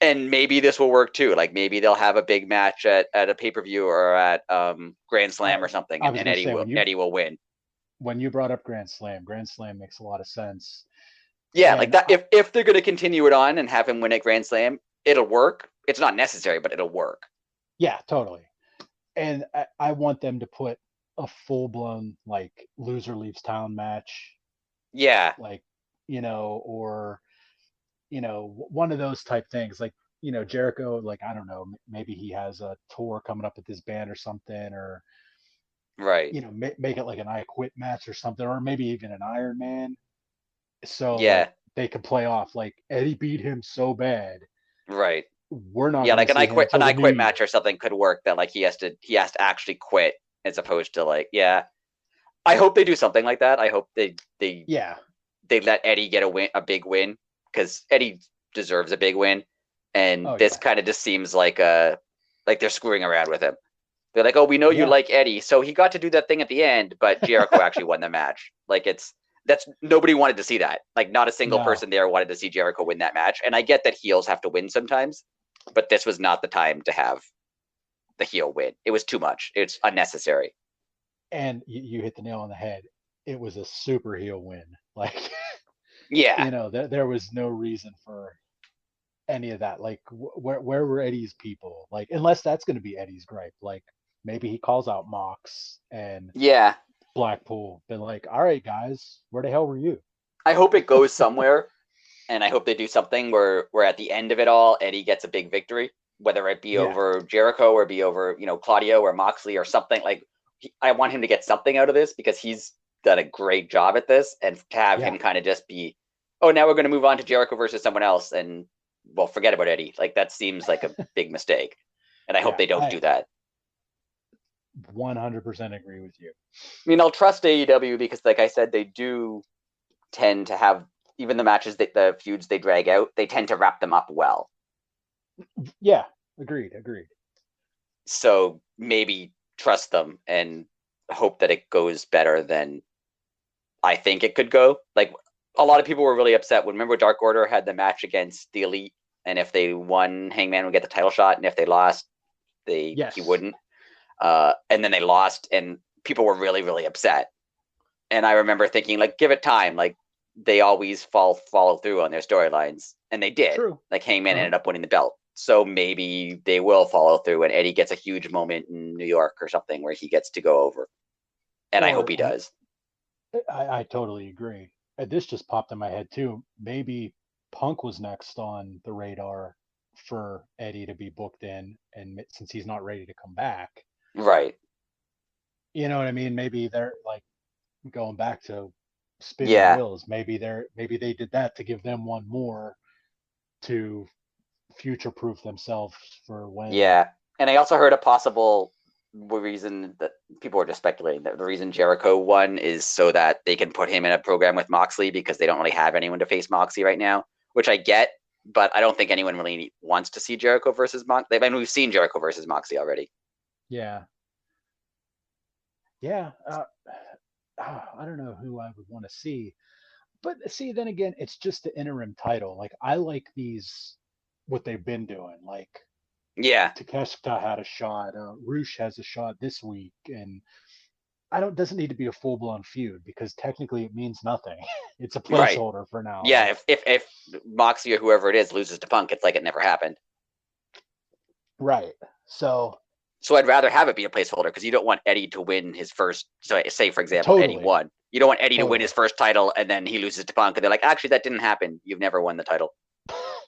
And maybe this will work too. Like maybe they'll have a big match at a pay-per-view or at Grand Slam or something, I was and going to say Eddie will win. when you brought up Grand Slam makes a lot of sense. Yeah, like And that. If they're going to continue it on and have him win at Grand Slam, it'll work. It's not necessary, but it'll work. yeah, totally. And I want them to put a full blown like loser leaves town match, Yeah, like or one of those type things, like Jericho, like I don't know, maybe he has a tour coming up with this band or something, or right. make it like an I Quit match or something, or maybe even an Iron Man, so like Yeah, they could play off like Eddie beat him so bad, right. we're not Yeah, going to like see him an till the I new quit year. match or something could work. That like he has to actually quit as opposed to like yeah. I hope they do something like that. I hope Yeah. they let Eddie get a big win because Eddie deserves a big win, and Oh this yeah. kind of just seems like they're screwing around with him. They're like, oh, we know you Yeah. like Eddie, so he got to do that thing at the end, but Jericho actually won the match. Like that's nobody wanted to see that. Like not a single No. person there wanted to see Jericho win that match. And I get that heels have to win sometimes, but this was not the time to have the heel win. It was too much. It's unnecessary. And you hit the nail on the head. It was a super heel win. Like, Yeah, there was no reason for any of that. Like, where were Eddie's people? Like, unless that's going to be Eddie's gripe. Like, maybe he calls out Mox and yeah. Blackpool. Been like, all right, guys, where the hell were you? I hope it goes somewhere, and I hope they do something where at the end of it all, Eddie gets a big victory, whether it be Yeah. over Jericho or be over Claudio or Moxley or something. Like I want him to get something out of this because he's done a great job at this, and to have Yeah. him kind of just be, oh, now we're going to move on to Jericho versus someone else, and well, forget about Eddie. Like that seems like a big mistake, and I hope Yeah. they don't I do that. 100% agree with you. I mean, I'll trust AEW because, like I said, they do tend to have even the matches that the feuds they drag out, they tend to wrap them up well. Yeah. Agreed. Agreed. So maybe trust them and hope that it goes better than I think it could go. Like a lot of people were really upset when remember Dark Order had the match against the Elite, and if they won, Hangman would get the title shot, and if they lost, he Yes. wouldn't. And then they lost, and people were really really upset. And I remember thinking like, give it time. Like they always follow through on their storylines, and they did. True. Like Hangman Uh-huh. ended up winning the belt. So maybe they will follow through, and Eddie gets a huge moment in New York or something where he gets to go over. And I hope Or he does. I totally agree. This just popped in my head too. Maybe Punk was next on the radar for Eddie to be booked in, and since he's not ready to come back, Right. you know what I mean? Maybe they're like going back to spinning Yeah. wheels. Maybe they did that to give them one more to future proof themselves for when. Yeah. And I also heard a possible reason that people were just speculating that the reason Jericho won is so that they can put him in a program with Moxley because they don't really have anyone to face Moxley right now, which I get, but I don't think anyone really wants to see Jericho versus Moxley. I mean, we've seen Jericho versus Moxley already. Yeah, yeah. I don't know who I would want to see. But see, then again, it's just the interim title. Like I like these, what they've been doing. Like Yeah. Takeshita had a shot, Roosh has a shot this week, and I don't. Doesn't need to be a full blown feud because technically it means nothing. It's a Right. placeholder for now. Yeah. Like If Moxley or whoever it is loses to Punk, it's like it never happened. right. So So I'd rather have it be a placeholder because you don't want Eddie to win his first. So say for example, Eddie totally, won. You don't want Eddie to win totally. his first title and then he loses to Punk, and they're like, actually, that didn't happen. You've never won the title.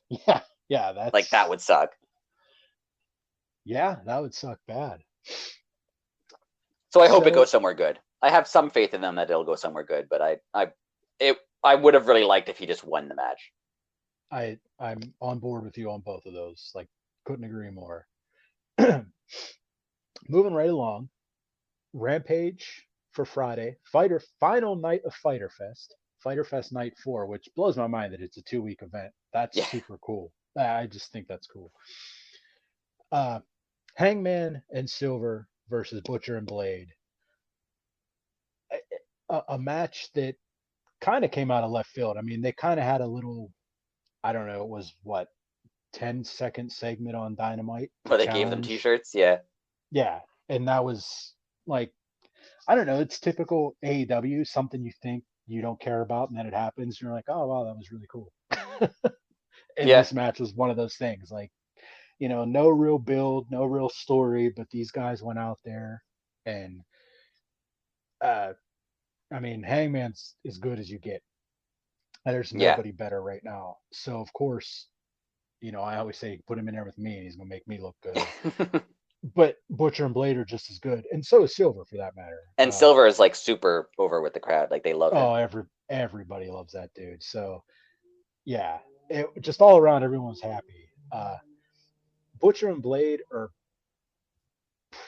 Yeah, yeah. Like that would suck. That would suck bad. So I hope it goes So somewhere good. I have some faith in them that it'll go somewhere good, but I would have really liked if he just won the match. I'm on board with you on both of those. Like couldn't agree more. Moving right along. Rampage for Friday. Fighter final night of Fighter Fest. Fighter Fest Night 4, which blows my mind that it's a 2 week event. That's Yeah, super cool. I just think that's cool. Uh, Hangman and Silver versus Butcher and Blade. A match that kind of came out of left field. I mean, they kind of had a little I don't know, it was what, 10-second segment on Dynamite to Where they gave them challenge. T-shirts. Yeah, Yeah, and that was like, I don't know, it's typical AEW, something you think you don't care about, and then it happens, and you're like, oh wow, that was really cool. And yeah, this match was one of those things, like, no real build, no real story, but these guys went out there and uh I mean, Hangman's as good as you get. There's yeah. nobody better right now. So of course, I always say put him in there with me and he's gonna make me look good. But Butcher and Blade are just as good, and so is Silver for that matter. And Silver is like super over with the crowd. Like they love him. Oh, everybody loves that dude. So yeah, just all around, everyone's happy. Butcher and Blade are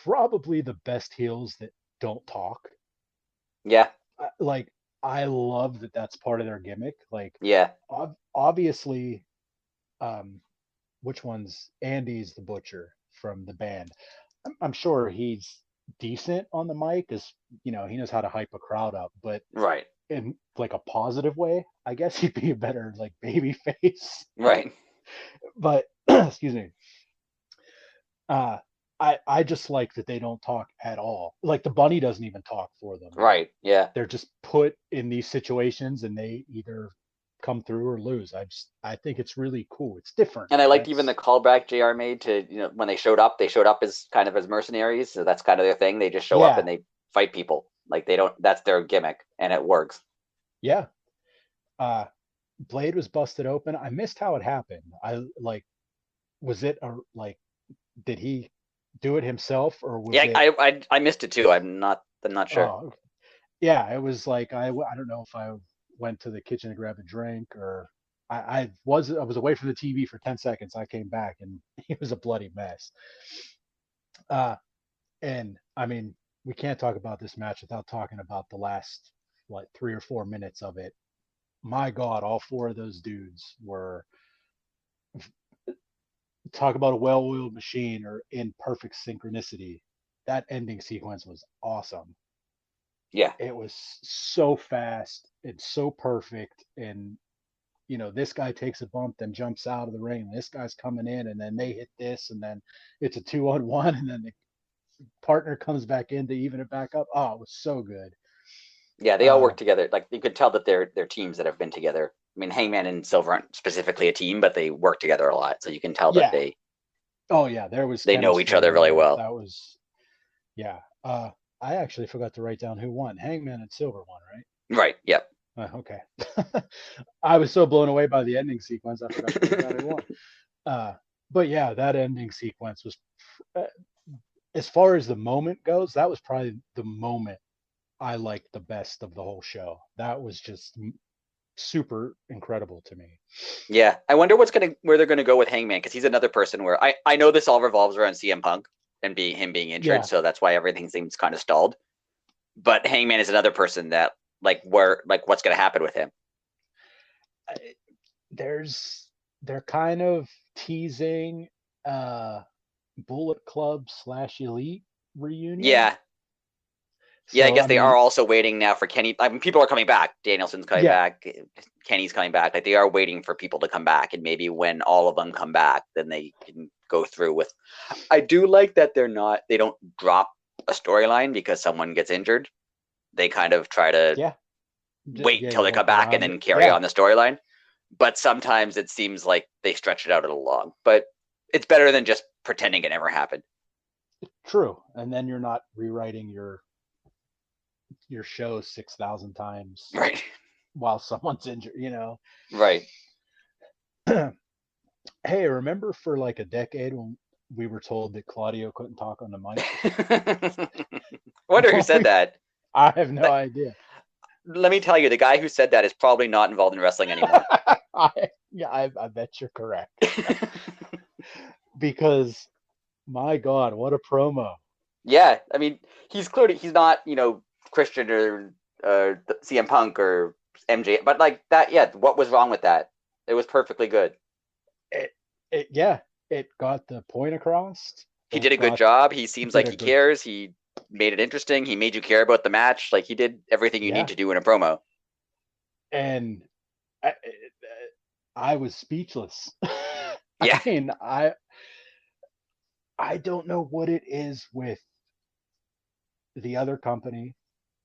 probably the best heels that don't talk. Yeah, Like, I love that that's part of their gimmick. Like, yeah, obviously, um, which one's Andy's the Butcher from the band. I'm sure he's decent on the mic, as he knows how to hype a crowd up, but right, in like a positive way, I guess he'd be a better like baby face. right, But excuse me, uh, I just like that they don't talk at all. Like the bunny doesn't even talk for them. Like right. Yeah. they're just put in these situations and they either come through or lose. I think it's really cool. It's different. And I liked even the That's callback JR made to, when they showed up as kind of as mercenaries. So that's kind of their thing. They just show up yeah, and they fight people. Like they don't, that's their gimmick and it works. yeah. Uh, Blade was busted open. I missed how it happened. I like, was it a like, did he do it himself or was Yeah, it? I missed it too. I'm not sure. Oh, yeah, it was like I don't know if I went to the kitchen to grab a drink or I was away from the TV for 10 seconds. I came back and it was a bloody mess. Uh, and I mean, we can't talk about this match without talking about the last like 3 or 4 minutes of it. My God, all four of those dudes were, talk about a well-oiled machine or in perfect synchronicity. That ending sequence was awesome. Yeah, It was so fast and so perfect, and this guy takes a bump, then jumps out of the ring. This guy's coming in, and then they hit this, and then it's a 2-on-1, and then the partner comes back in to even it back up. Oh, it was so good. yeah. They all Uh, work together. Like you could tell that they're teams that have been together. I mean, Hangman and Silver aren't specifically a team, but they work together a lot. So you can tell that yeah. Oh, yeah. There was they know each chemistry other really there. well. That was, yeah. I actually forgot to write down who won. Hangman and Silver won, Right. Yeah. right? Okay. I was so blown away by the ending sequence, I forgot to write down who won. Uh, but yeah, that ending sequence was, uh, as far as the moment goes, that was probably the moment I liked the best of the whole show. That was just super incredible to me. Yeah, I wonder where they're gonna go with Hangman because he's another person where I know this all revolves around CM Punk and him being injured, Yeah, so that's why everything seems kind of stalled. But Hangman is another person that what's gonna happen with him? there's they're kind of teasing uh Bullet Club / Elite reunion. Yeah, yeah. I So guess I they are mean, also waiting now for Kenny. I mean, people are coming back. Danielson's coming yeah, back. Kenny's coming back. Like they are waiting for people to come back, and maybe when all of them come back, then they can go through with. I do like that they don't drop a storyline because someone gets injured. They kind of try to yeah, wait yeah. until You they come work back and around it. then carry Yeah, on the storyline. But sometimes it seems like they stretch it out a little long. But it's better than just pretending it never happened. true. And then you're not rewriting your show 6,000 times Right. while someone's injured. Right. Hey, remember for like a decade when we were told that Claudio couldn't talk on the mic? I wonder who said We- that. I have no Like, idea. let me tell you, the guy who said that is probably not involved in wrestling anymore. Yeah, I bet you're correct. Because my God, what a promo! Yeah, I mean, he's not Christian or CM Punk or MJ, but like that. Yeah, what was wrong with that? It was perfectly good. It, yeah, it got the point across. He It did a good got job. He seems did like a he good, cares. He made it interesting. He made you care about the match. Like he did everything you need yeah, to do in a promo. and uh, I was speechless. I Yeah, mean, I don't know what it is with the other company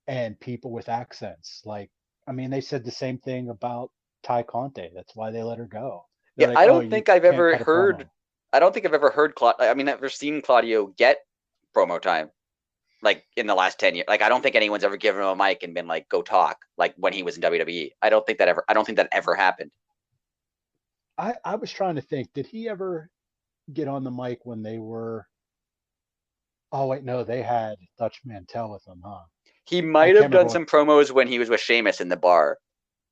and people with accents. Like, I mean, they said the same thing about Ty Conte. That's why they let her go. They're yeah. like, oh, you can't cut a promo. I don't think I've ever heard I mean, I've never seen Claudio get promo time like in the last 10 years. Like, I don't think anyone's ever given him a mic and been like, "Go talk," like when he was in WWE. I don't think that ever happened. I was trying to think, did he ever get on the mic when they were? Oh wait, no, they had Dutch Mantel with them, huh? He I might can't have remember done what. some promos when he was with Sheamus in the bar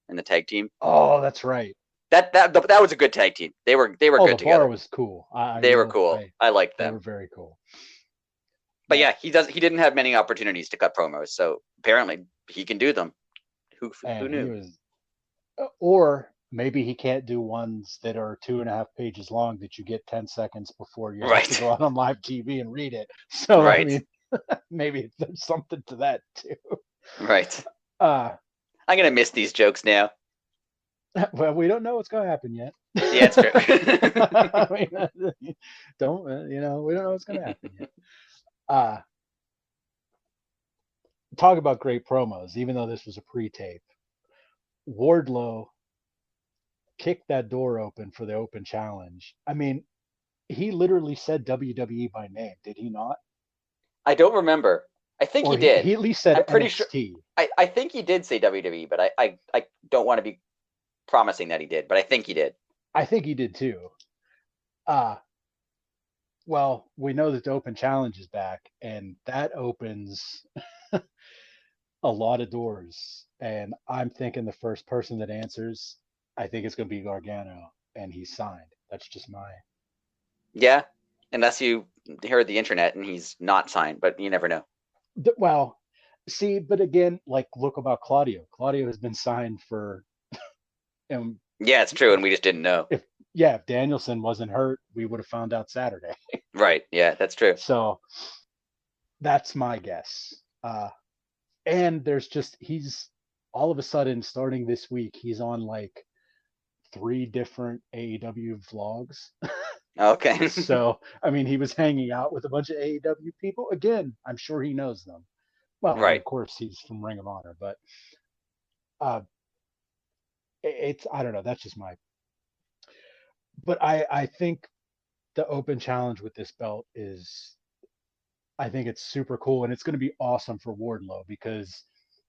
in the tag team. Oh, that's right. That was a good tag team. They were Oh, the good bar together. was cool. They were cool. I liked They them. were very cool. But But yeah, he didn't have many opportunities to cut promos, so apparently he can do them. Who and he knew? was, or maybe he can't do ones that are 2.5 pages long that you get 10 seconds before you have to Right, go out on live TV and read it. So I right, mean, maybe there's something to that too. right. Uh, I'm gonna miss these jokes now. well, we don't know what's going to happen yet. Yeah, it's true. I mean, don't we don't know what's going to happen yet. Uh, talk about great promos. Even though this was a pre-tape, Wardlow kicked that door open for the open challenge. I mean, he literally said WWE by name, did he not? I don't remember. I think he Or did. he at least said I'm pretty sure. NXT. I think he did say WWE, but I don't want to be promising that he did, but I think he did. I think he did too. Uh, well, we know that the open challenge is back, and that opens a lot of doors. And I'm thinking the first person that answers, I think it's going to be Gargano, and he's signed. That's just my. Yeah, unless you heard the internet and he's not signed, but you never know. Well, see, but again, like look about Claudio. Claudio has been signed for. Um, Yeah, it's true, and we just didn't know. if yeah, if Danielson wasn't hurt, we would have found out Saturday. Right? Yeah, that's true. So that's my guess. And there's just he's all of a sudden starting this week, he's on like 3 different AEW vlogs. Okay. So I mean, he was hanging out with a bunch of AEW people. Again, I'm sure he knows them. Well, Right. of course he's from Ring of Honor, but uh, it's I don't know. That's just my. But I think the open challenge with this belt is I think it's super cool and it's going to be awesome for Wardlow because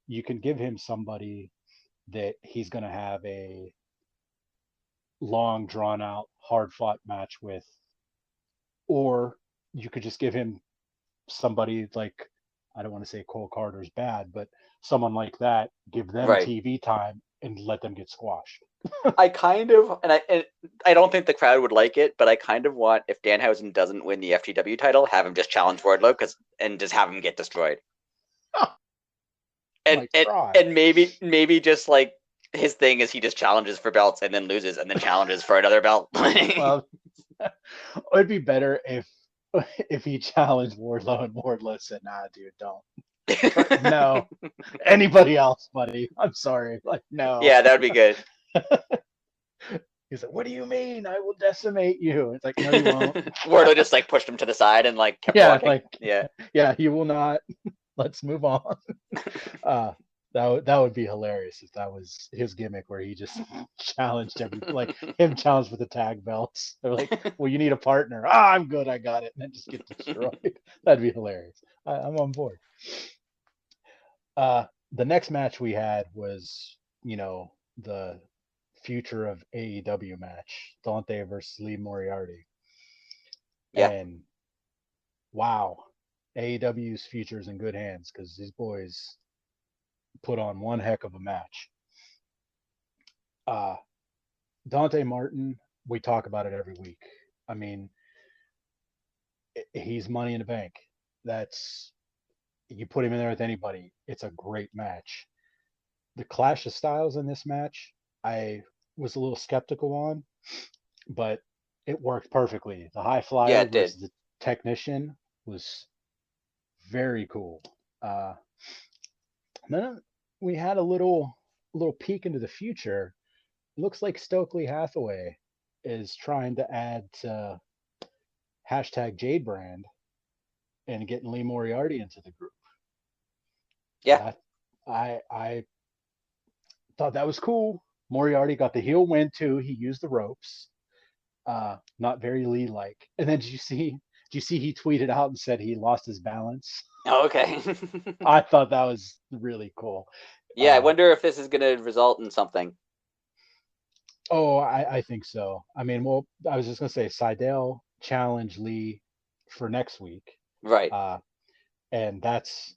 you can give him somebody that he's going to have a long drawn out hard fought match with, or you could just give him somebody like I don't want to say Cole Carter's bad, but someone like that, give them Right. TV time and let them get squashed. I kind of, and I don't think the crowd would like it, but I kind of want if Danhausen doesn't win the FTW title, have him just challenge Wardlow and just have him get destroyed, and Like and try. and maybe just like his thing is he just challenges for belts and then loses and then challenges for another belt. Well, it'd be better if he challenged Wardlow and Wardlow said, "Nah, dude, don't." No, anybody else, buddy. I'm sorry. Like, no. Yeah, that would be good. He's like, "What do you mean? I will decimate you." It's like, "No, you won't." Wardlow just like pushed him to the side and like kept Yeah, walking. like, Yeah. yeah, you will not. Let's move on. Uh, that would be hilarious if that was his gimmick, where he just challenged like him challenged with the tag belts. They're like, "Well, you need a partner." Ah, I'm good. I got it, and then just get destroyed. That'd be hilarious. I'm on board. The next match we had was, the future of AEW match, Dante versus Lee Moriarty. Yeah. And wow, AEW's future is in good hands because these boys put on one heck of a match. Uh, Dante Martin, we talk about it every week. I mean, he's money in the bank. That's you put him in there with anybody. It's a great match. The clash of styles in this match, I was a little skeptical on, but it worked perfectly. The high Yeah, flyer it did. versus the technician was very cool. Uh, then we had a little peek into the future. looks like Stokely Hathaway is trying to add hashtag Jade Brand and getting Lee Moriarty into the group. And Yeah. I thought that was cool. Moriarty got the heel win too. He used the ropes. Not very Lee like. And then did you see he tweeted out and said he lost his balance? Oh, okay. I thought that was really cool. Yeah, I wonder if this is going to result in something. Oh, I think so. I mean, well, I was just gonna say Seidel challenge Lee for next week. Right. Uh, and that's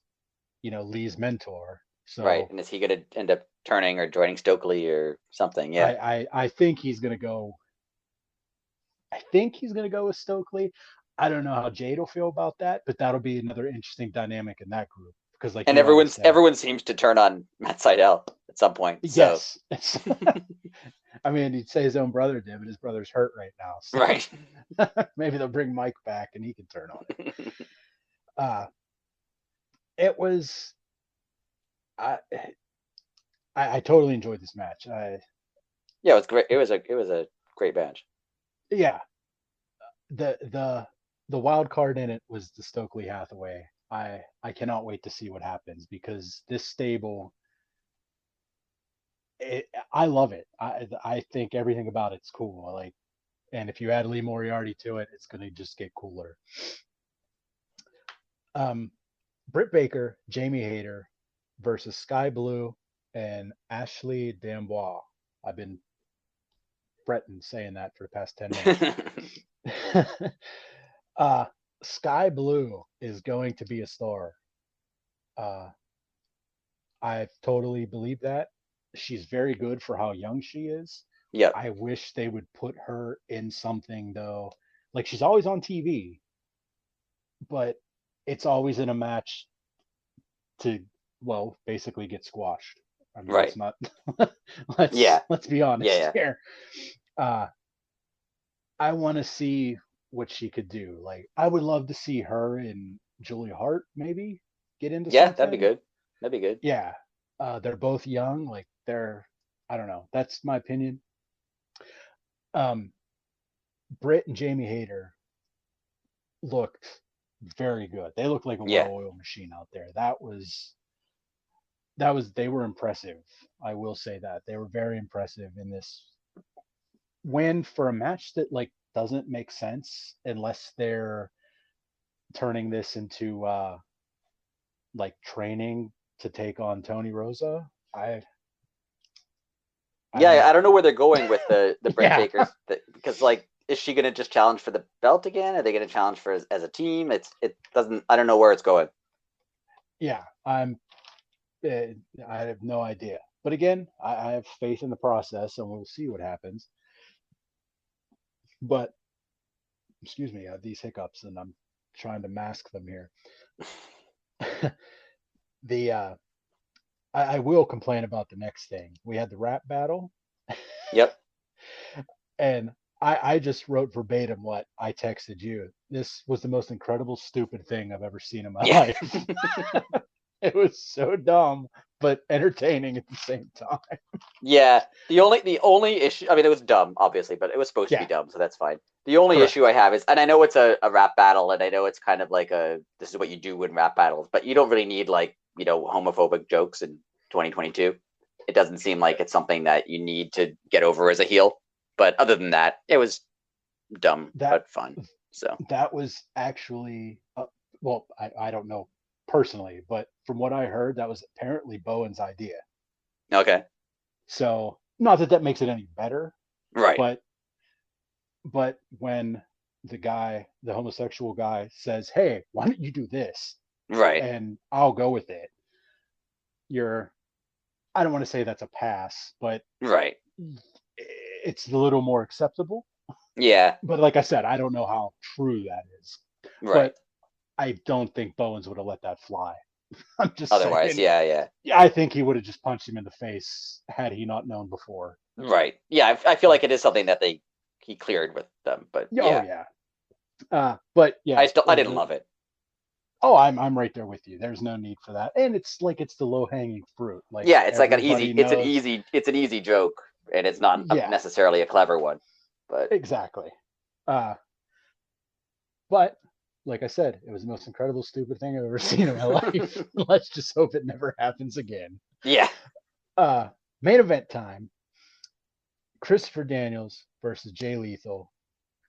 Lee's mentor. Right. So And is he going to end up turning or joining Stokely or something? Yeah. I think he's gonna go. I think he's gonna go with Stokely. I don't know how Jade will feel about that, but that'll be another interesting dynamic in that group because, like And you always said, everyone seems to turn on Matt Seidel at some point. So yes. I mean, he'd say his own brother did, but his brother's hurt right now, so right. maybe they'll bring Mike back and he can turn on it. Uh, it was I, I totally enjoyed this match. Yeah, it was great. It was a great match. Yeah, the wild card in it was the Stokely Hathaway. I cannot wait to see what happens because this stable, I love it. I think everything about it's cool. And if you add Lee Moriarty to it, it's gonna just get cooler. Um, Britt Baker, Jamie Hayter versus Sky Blue and Ashley D'Amboise. I've been fretting saying that for the past 10 minutes. uh, Sky Blue is going to be a star. Uh, I totally believe that. She's very good for how young she is. Yep. I wish they would put her in something though. Like she's always on TV, but it's always in a match to basically get squashed. I mean, Right. let's not Yeah. let's be honest Yeah. here. Uh, I want to see what she could do. Like I would love to see her and Julia Hart maybe get into Yeah. That'd be something. good. That'd be good. Yeah, they're both young. Like I don't know. That's my opinion. Um, Britt and Jamie Hayter looked very good. They looked like a Yeah. well-oiled machine out there. That was they were impressive. I will say that they were very impressive in this win for a match that like doesn't make sense unless they're turning this into like training to take on Tony Rosa. I don't Yeah. I know. don't know where they're going with the Britt Yeah. Bakers because like, is she going to just challenge for the belt again? Are they going to challenge for as a team? It doesn't. I don't know where it's going. Yeah, uh, I have no idea. But again, I have faith in the process, and we'll see what happens. But excuse me, I have these hiccups, and I'm trying to mask them here. the I will complain about the next thing. We had the rap battle, Yep. and I just wrote verbatim what I texted you. This was the most incredible, stupid thing I've ever seen in my Yeah. life. It was so dumb, but entertaining at the same time. Yeah. The only issue. I mean, it was dumb, obviously, but it was supposed to be Yeah, dumb, so that's fine. The only issue I correct. have is, and I know it's a rap battle, and I know it's kind of like this is what you do in rap battles, but you don't really need like homophobic jokes in 2022. It doesn't seem like it's something that you need to get over as a heel. But other than that, it was dumb That but fun. So that was actually well, I don't know personally, but from what I heard, that was apparently Bowen's idea. okay, So not that that makes it any better, right, but when the homosexual guy says, "Hey, why don't you do this?" right, and I'll go with it, you're I don't want to say that's a pass, but right, it's a little more acceptable. yeah, But like I said, I don't know how true that is. right. But I don't think Bowens would have let that fly. I'm just Otherwise, saying. yeah, yeah. Yeah, I think he would have just punched him in the face had he not known before. Right. Yeah, I feel But like it is something that he cleared with them, but oh yeah, yeah, but yeah, I didn't love it. oh, I'm right there with you. There's no need for that, and it's like it's the low hanging fruit. Like Yeah, it's like everybody it's an knows. easy joke. and it's not Yeah, necessarily a clever one. But exactly. But like I said, it was the most incredible, stupid thing I've ever seen in my life. Let's just hope it never happens again. yeah, Uh, Main event time: Christopher Daniels versus Jay Lethal.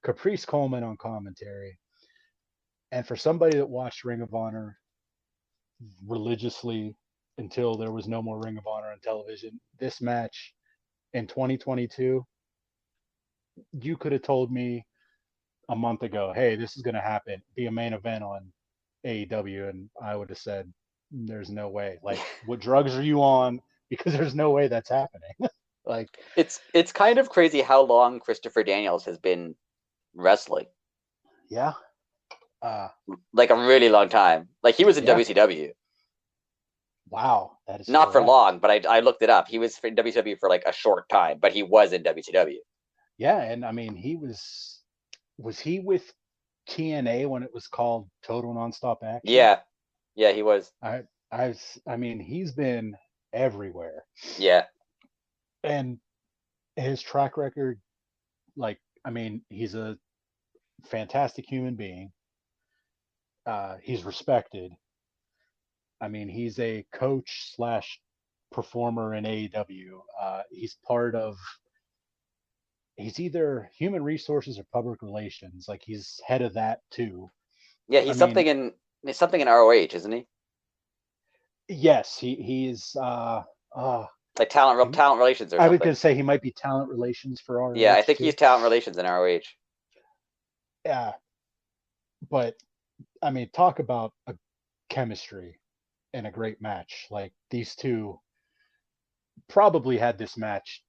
Caprice Coleman on commentary. And for somebody that watched Ring of Honor religiously until there was no more Ring of Honor on television, this match in 2022, you could have told me a month ago, hey, this is going to happen, be a main event on AEW, and I would have said, there's no way. Like, what drugs are you on? Because there's no way that's happening. Like, it's kind of crazy how long Christopher Daniels has been wrestling. yeah, uh, Like a really long time. Like he was in yeah, WCW. wow, that is Not for correct. long, but I looked it up. He was in WCW for like a short time, but he was in WCW. Yeah, and I mean, was he with TNA when it was called Total Nonstop Action? Yeah, yeah, he was. I mean, he's been everywhere, Yeah, and his track record, like, I mean, he's a fantastic human being. He's respected. I mean, he's a coach slash performer in AEW. He's part of. He's either human resources or public relations. Like he's head of that too. yeah, I mean, he's something in ROH, isn't he? yes, he's. Like He, talent relations or I was something. going to say he might be talent relations for Yeah, I ROH think he's too. talent relations in ROH. Yeah, but I mean, talk about a chemistry and a great match. Like these two probably had this match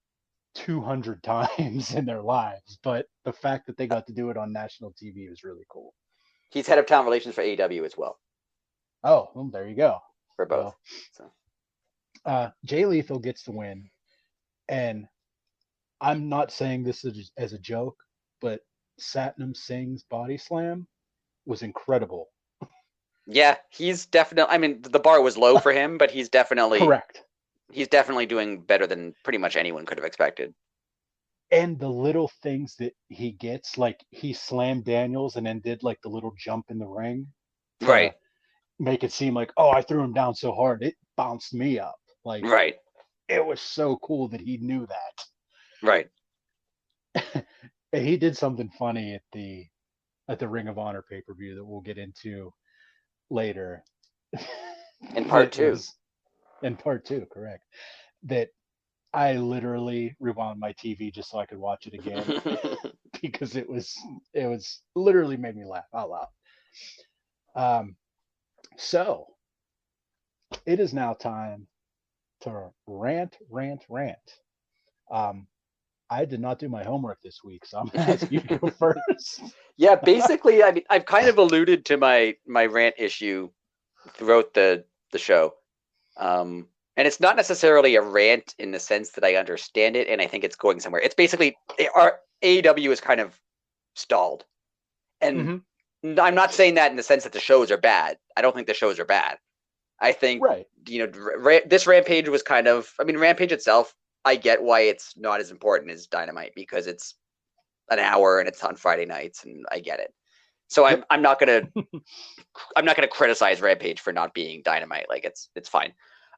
200 times in their lives, but the fact that they got to do it on national TV was really cool. He's head of talent relations for AEW as well, Oh, well, there you go. for both. So, So Jay Lethal gets the win, and I'm not saying this as a joke, but Satnam Singh's body slam was incredible. yeah, he's definitely. I mean, the bar was low for him, but Correct. he's definitely doing better than pretty much anyone could have expected. And the little things that he gets, like he slammed Daniels and then did like the little jump in the ring Right, to make it seem like, oh, I threw him down so hard it bounced me up. Like right, it was so cool that he knew right. that. And he did something funny at the Ring of Honor pay per view that we'll get into later. In part That two. was in part two, correct? That I literally rewound my TV just so I could watch it again because it was literally made me laugh out loud. Um, so it is now time to rant, rant, rant. Um, I did not do my homework this week, so I'm gonna ask you to go first. Yeah, basically, I mean, I've kind of alluded to my rant issue throughout the show, and it's not necessarily a rant in the sense that I understand it and I think it's going somewhere. It's basically our AEW is kind of stalled, and Mm-hmm. I'm not saying that in the sense that the shows are bad. I don't think the shows are bad. I think Right. this Rampage was kind of. I mean, Rampage itself, I get why it's not as important as Dynamite because it's an hour and it's on Friday nights, and I get it. So Yep. I'm not gonna criticize Rampage for not being Dynamite. Like it's fine.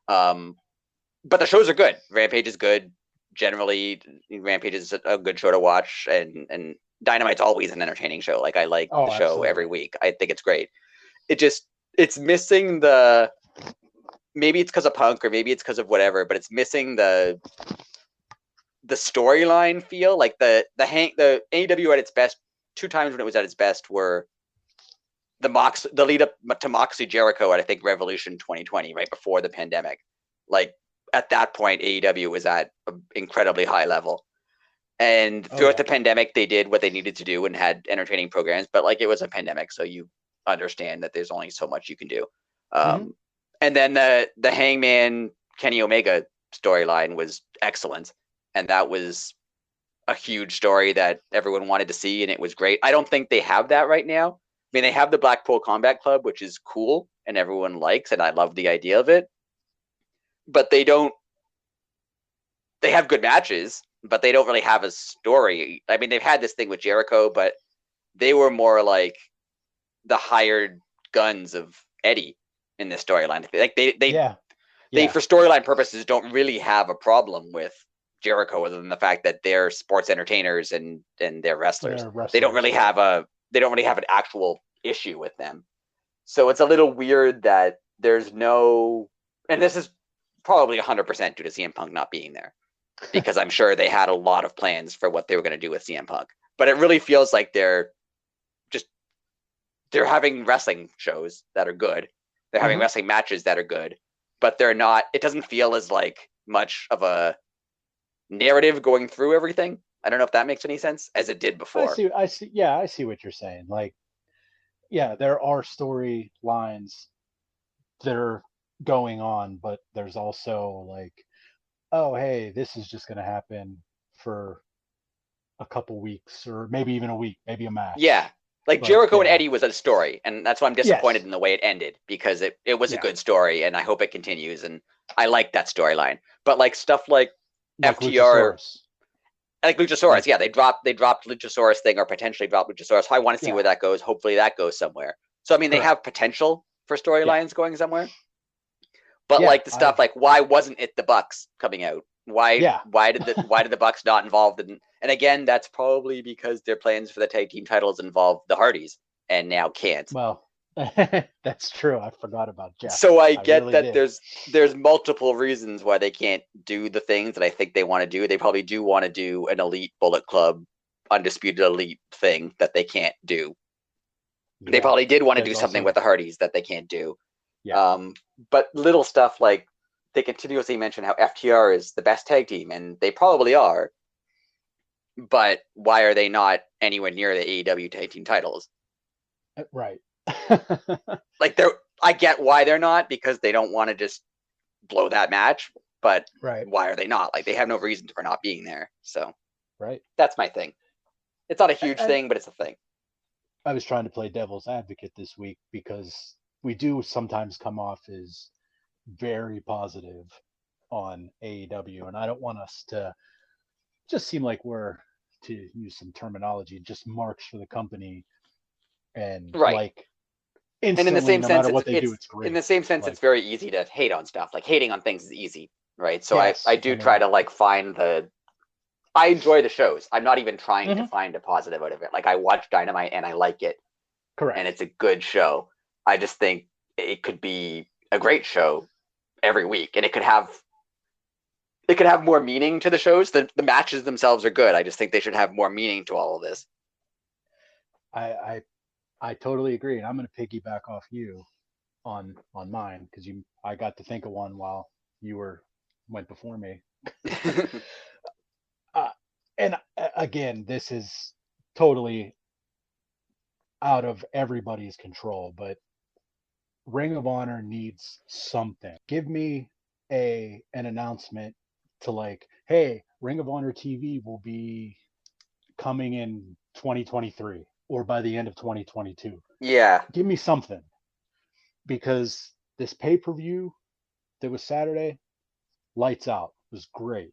But the shows are good. Rampage is good. Generally, Rampage is a good show to watch, and Dynamite's always an entertaining show. Like I like the Oh, show every absolutely. week. I think it's great. It's missing the maybe it's because of Punk or maybe it's because of whatever, but it's missing the storyline feel. Like the AEW at its best, two times when it was at its best were the lead up to Moxley Jericho at I think Revolution 2020, right before the pandemic. Like at that point, AEW was at an incredibly high level. And Oh throughout yeah. the pandemic, they did what they needed to do and had entertaining programs. But like it was a pandemic, so you understand that there's only so much you can do. Mm-hmm. And then the Hangman Kenny Omega storyline was excellent, and that was a huge story that everyone wanted to see, and it was great. I don't think they have that right now. I mean, they have the Blackpool Combat Club, which is cool and everyone likes, and I love the idea of it. But they don't. They have good matches. but they don't really have a story. I mean, they've had this thing with Jericho, but they were more like the hired guns of Eddie in this storyline. Like they for storyline purposes don't really have a problem with Jericho other than the fact that they're sports entertainers and they're wrestlers. They don't really have an actual issue with them. So it's a little weird that there's no, and this is probably 100% due to CM Punk not being there, because I'm sure they had a lot of plans for what they were going to do with CM Punk. But it really feels like they're having wrestling shows that are good. They're having wrestling matches that are good, but they're not. It doesn't feel as like much of a narrative going through everything. I don't know if that makes any sense, as it did before. I see. Yeah, I see what you're saying. Like, yeah, there are storylines that are going on, but there's also like, oh, hey, this is just going to happen for a couple weeks or maybe even a week, maybe a match. Yeah. Like Jericho and Eddie was a story, and that's why I'm disappointed in the way it ended, because it was a good story, and I hope it continues, and I like that storyline. But like stuff like FTR, like Luchasaurus, they dropped Luchasaurus thing, or potentially dropped Luchasaurus. I want to see where that goes. Hopefully that goes somewhere. So I mean, they have potential for storylines going somewhere. But like the stuff like, why wasn't it the Bucks coming out? Why did the Bucks not involved in? And again, that's probably because their plans for the tag team titles involve the Hardys and now can't. Well, that's true. I forgot about Jeff. So I get really that there's multiple reasons why they can't do the things that I think they want to do. They probably do want to do an Elite Bullet Club, Undisputed Elite thing that they can't do. Yeah, they probably did want to do something with the Hardys that they can't do. Yeah. But little stuff like, they continuously mention how FTR is the best tag team, and they probably are. But why are they not anywhere near the AEW tag team titles? Right. Like, I get why they're not, because they don't want to just blow that match. But why are they not? Like, they have no reason for not being there. So that's my thing. It's not a huge thing, but it's a thing. I was trying to play devil's advocate this week, because we do sometimes come off as very positive on AEW, and I don't want us to just seem like we're, to use some terminology, just marks for the company, and like instantly, and in the same sense, what they do, it's great. In the same sense, it's very easy to hate on stuff. Like, hating on things is easy, right? So I do try to like find I enjoy the shows. I'm not even trying to find a positive out of it. Like, I watch Dynamite and I like it. Correct. And it's a good show. I just think it could be a great show every week, and it could have more meaning to the shows. The matches themselves are good. I just think they should have more meaning to all of this. I totally agree, and I'm going to piggyback off you on mine, because I got to think of one while you went before me. And again, this is totally out of everybody's control, but Ring of Honor needs something. Give me an announcement to like, hey, Ring of Honor TV will be coming in 2023 or by the end of 2022. Yeah. Give me something. Because this pay-per-view that was Saturday, lights out, was great.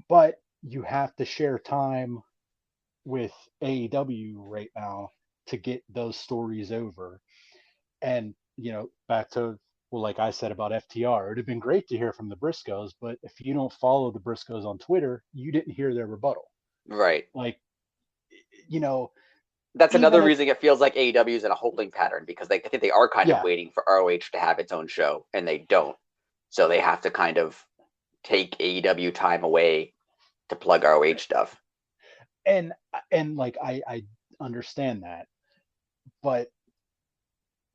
But you have to share time with AEW right now to get those stories over. And, back to, like I said about FTR, it'd have been great to hear from the Briscoes, but if you don't follow the Briscoes on Twitter, you didn't hear their rebuttal. Right. Like, that's another reason it feels like AEW is in a holding pattern, because I think they are kind of waiting for ROH to have its own show, and they don't. So they have to kind of take AEW time away to plug ROH stuff. And like, I understand that, but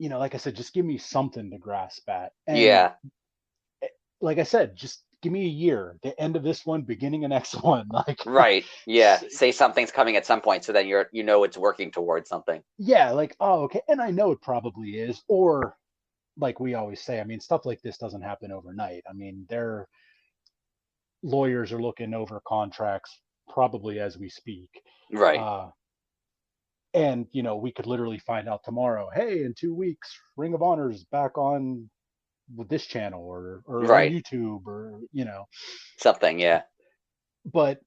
like I said, just give me something to grasp at. And like I said, just give me a year, the end of this one, beginning of next one. Like, right. Yeah. Say something's coming at some point, so then it's working towards something. Yeah. Like, oh, okay. And I know it probably is. Or like we always say, I mean, stuff like this doesn't happen overnight. I mean, their lawyers are looking over contracts probably as we speak. Right. And, we could literally find out tomorrow, hey, in 2 weeks, Ring of Honor's back on with this channel or on YouTube, or, something. Yeah. but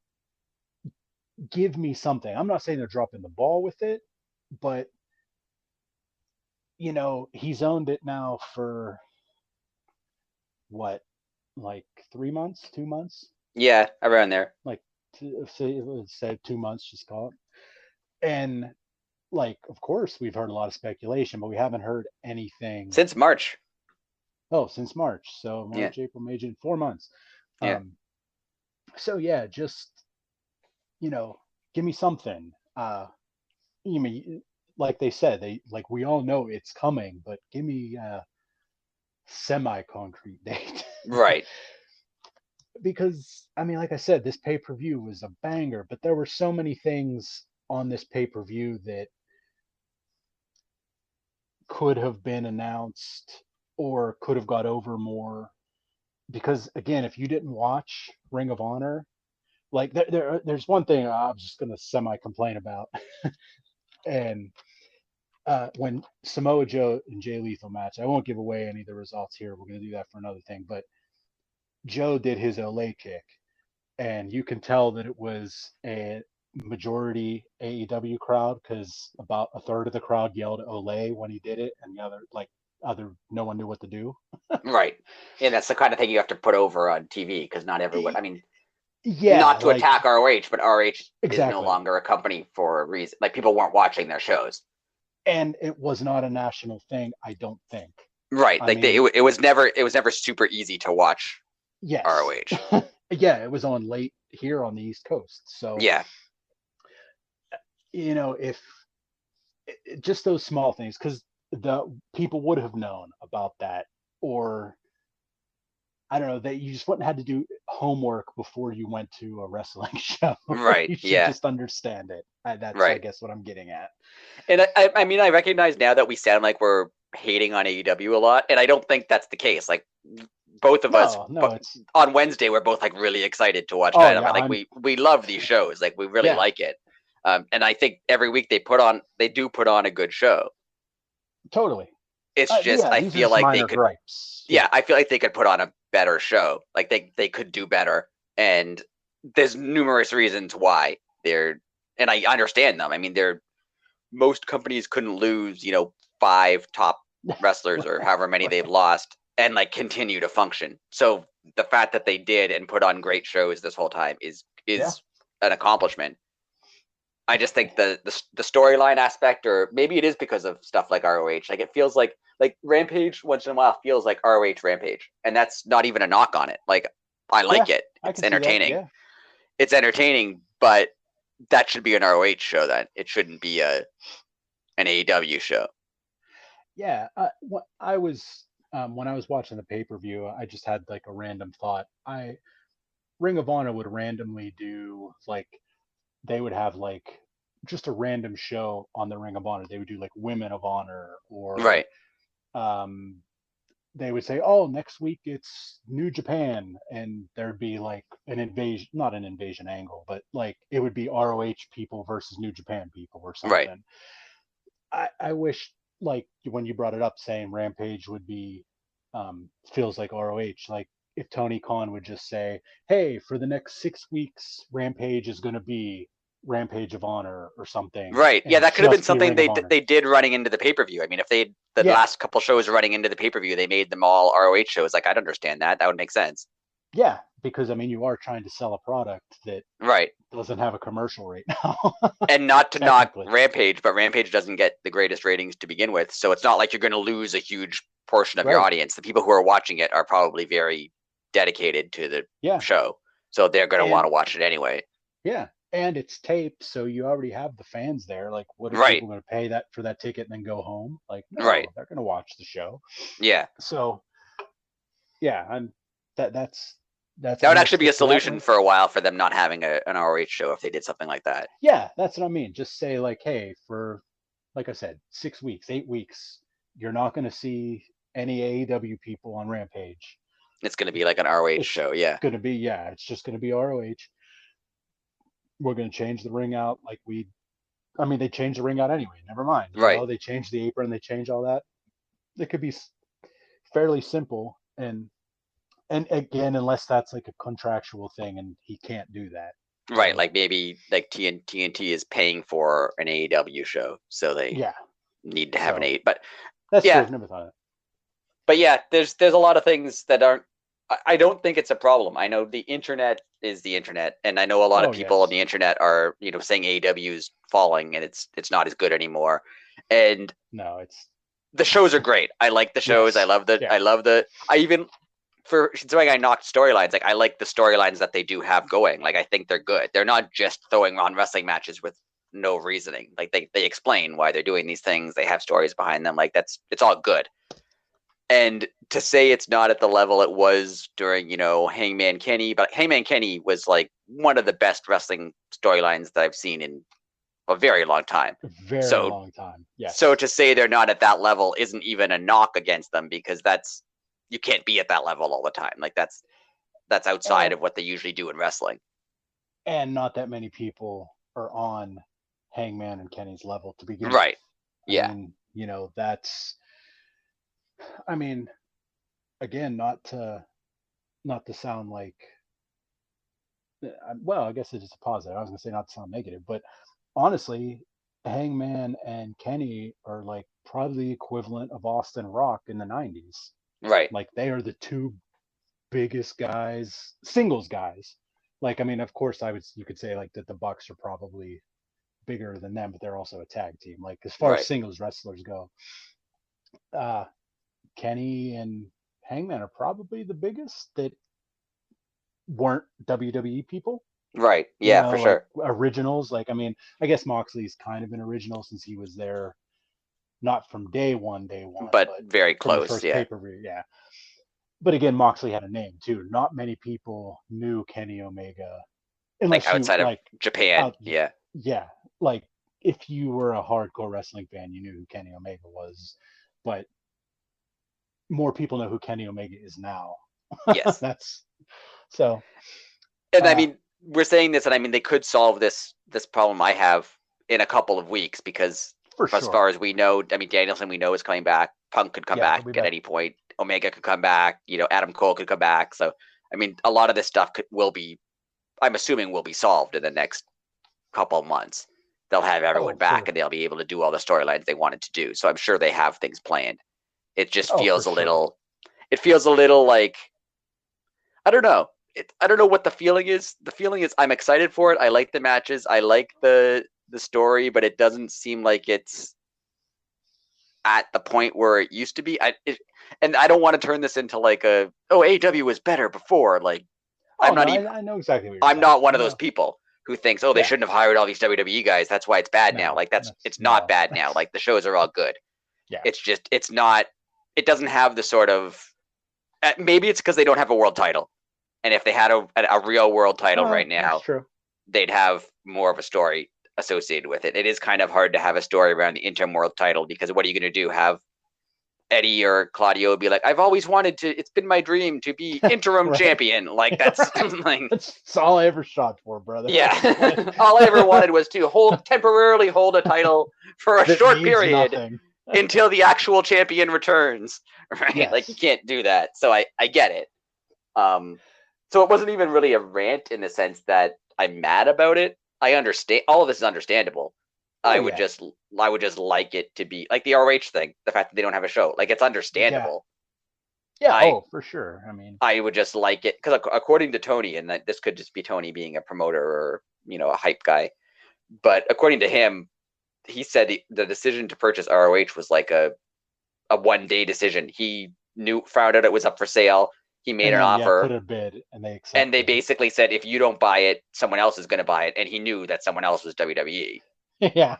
give me something. I'm not saying they're dropping the ball with it, but he's owned it now for what, like 3 months, 2 months, Yeah, around there. like say 2 months, just call it. And like, of course, we've heard a lot of speculation, but we haven't heard anything. Since March. Oh, since March. So Yeah. March, April, May, June, 4 months. Yeah. Um, so yeah, just you know, give me something. You mean, like they said, we all know it's coming, but give me a semi-concrete date. Right. Because I mean, like I said, this pay-per-view was a banger, but there were so many things on this pay-per-view that could have been announced or could have got over more. Because again, if you didn't watch Ring of Honor, like there's one thing I'm just gonna semi complain about, and when Samoa Joe and Jay Lethal match, I won't give away any of the results here. We're gonna do that for another thing. But Joe did his Olay kick, and you can tell that it was a majority AEW crowd because about a third of the crowd yelled Olay when he did it, and the other no one knew what to do. Right. And that's the kind of thing you have to put over on TV because not everyone. I mean, Yeah, not to like attack ROH, but ROH is no exactly. longer a company for a reason. Like people weren't watching their shows. And it was not a national thing, I don't think. Right. I Like mean, it was never super easy to watch yes. ROH. Yeah, it was on late here on the East Coast. So, Yeah. if just those small things, because the people would have known about that, or I don't know, that you just wouldn't have had to do homework before you went to a wrestling show. Right. You should Yeah. just understand it. That's, I Right. guess, what I'm getting at. And I mean, I recognize now that we sound like we're hating on AEW a lot, and I don't think that's the case. Like both of us, No, but no, it's on Wednesday we're both like really excited to watch oh yeah, Dynamite. Like we love these shows. Like we really yeah, like it. And I think every week they do put on a good show. totally. It's just Yeah, I these are feel just like they minor could, gripes. yeah, Yeah, I feel like they could put on a better show. Like they could do better, and there's numerous reasons why they're, and I understand them. I mean, they're most companies couldn't lose, 5 top wrestlers or however many they've lost and like continue to function. So the fact that they did and put on great shows this whole time is yeah, an accomplishment. I just think the storyline aspect, or maybe it is because of stuff like ROH. Like it feels like Rampage once in a while feels like ROH Rampage, and that's not even a knock on it. Like I yeah. like it; I it's can see that. entertaining. Yeah, It's entertaining, but that should be an ROH show. Then it shouldn't be an AEW show. yeah. I was when I was watching the pay-per-view, I just had like a random thought. I Ring of Honor would randomly do like they would have like just a random show on the Ring of Honor. They would do like Women of Honor, or Right, um, they would say, "Oh, next week it's New Japan," and there'd be like an invasion, not an invasion angle, but like it would be ROH people versus New Japan people or right. something. I wish, like when you brought it up, saying Rampage would be feels like ROH. Like if Tony Khan would just say, "Hey, for the next 6 weeks, Rampage is going to be Rampage of Honor or something, Right. Yeah, and that could have been just be something Ring of Honor." they did running into the pay per view. I mean, if they the Yeah, last couple shows running into the pay per view, they made them all ROH shows. Like I'd understand that. That would make sense. yeah, because I mean, you are trying to sell a product that Right. doesn't have a commercial right now, And not to knock technically. Rampage, but Rampage doesn't get the greatest ratings to begin with, so it's not like you're going to lose a huge portion of your Right? audience. The people who are watching it are probably very dedicated to the Yeah, show, so they're going to want and to watch it anyway. yeah, and it's taped, so you already have the fans there. Like, what are Right. people going to pay that for that ticket and then go home? Like, Right. no, they're going to watch the show. Yeah. So yeah, I'm that's That I'm would going to actually be a stick to that solution one. for a while for them not having an ROH show if they did something like that. Yeah, that's what I mean. Just say like, hey, for like I said, 6 weeks, 8 weeks, you're not going to see any AEW people on Rampage. It's going to be like an ROH It's show. Yeah. going to be, yeah, it's just going to be ROH. We're going to change the ring out like I mean, they changed the ring out anyway. Never mind. Right. They changed the apron, they changed all that. It could be fairly simple, and And again, unless that's like a contractual thing, and he can't do that. Right, like maybe like TNT is paying for an AEW show, so they Yeah. need to have an So eight. But that's true. yeah, I've never thought of it. but yeah, there's a lot of things that aren't. I don't think it's a problem. I know the internet is the internet, and I know a lot of Oh people on yes. the internet are saying AEW is falling and it's not as good anymore. And No, it's the shows are great. I like the shows. yes. Yeah. I even for considering I knocked storylines, like I like the storylines that they do have going. Like I think they're good. They're not just throwing on wrestling matches with no reasoning. Like they explain why they're doing these things. They have stories behind them. Like it's all good. And to say it's not at the level it was during, Hangman Kenny, but Hangman Kenny was like one of the best wrestling storylines that I've seen in a very long time. A very So long time. so Yes. to say they're not at that level isn't even a knock against them because that's you can't be at that level all the time. Like that's outside And of what they usually do in wrestling. not that many people are on Hangman and Kenny's level to begin with. Right. I Yeah. mean, that's I mean, again, not to sound like well, I guess it is a positive. I was gonna say not to sound negative, but honestly, Hangman and Kenny are like probably the equivalent of Austin Rock in the '90s. Right. Like they are the two biggest guys, singles guys. Like I mean, of course, you could say like that the Bucks are probably bigger than them, but they're also a tag team. Like as far as Right. singles wrestlers go, uh, Kenny and Hangman are probably the biggest that weren't WWE people. Right. Yeah, for Like sure. originals. Like I mean, I guess Moxley's kind of an original since he was there not from day one, But but very from the close, first yeah. pay-per-view. Yeah. But again, Moxley had a name too. Not many people knew Kenny Omega Like unless you outside of like Japan. out Yeah. yeah, like if you were a hardcore wrestling fan, you knew who Kenny Omega was. But more people know who Kenny Omega is now. Yes. That's so And I uh mean, we're saying this, and I mean they could solve this problem I have in a couple of weeks because, for as sure. far as we know, I mean Danielson we know is coming back. Punk could come Yeah, back he'll be at back. any point. Omega could come back. Adam Cole could come back. So I mean, a lot of this stuff will be, I'm assuming, will be solved in the next couple of months. They'll have everyone Oh, back, for and they'll be able to do all the storylines they wanted to do. So I'm sure they have things planned. It just oh, for feels a sure. little. It feels a little like I don't know. I don't know what the feeling is. The feeling is I'm excited for it. I like the matches. I like the story, but it doesn't seem like it's at the point where it used to be. And I don't want to turn this into like AEW was better before. Like Oh I'm no, not even. I know exactly what you're I'm saying. not one I of those know. people who thinks, they Yeah. shouldn't have hired all these WWE guys. That's why it's bad now. No, Like that's it's not no. bad now. Like the shows are all good. Yeah. It's just it's not. It doesn't have the sort of. Maybe it's because they don't have a world title. And if they had a real world title right That's now, true. they'd have more of a story associated with it. It is kind of hard to have a story around the interim world title because what are you going to do? Have Eddie or Claudio be like, I've always wanted to, it's been my dream to be interim Right. champion. Like, that's like, That's all I ever shot for, brother. yeah. Like, All I ever wanted was to temporarily hold a title for a that short means period nothing. until the actual champion returns. Right? Like, you Yes. can't do that. So I get it. Um, so it wasn't even really a rant in the sense that I'm mad about it. I understand all of this is understandable. Oh I would yeah. just I would just like it to be like the ROH thing, the fact that they don't have a show. Like it's Yeah. understandable. Yeah. I Oh, for sure. I mean, I would just like it because according to Tony, and this could just be Tony being a promoter or a hype guy, but according to him, he said the decision to purchase ROH was like a 1 day decision. He found out it was up for sale. He made and an then yeah, put offer a bid, and they and they accepted. basically said if you don't buy it, someone else is going to buy it, and he knew that someone else was WWE. Yeah.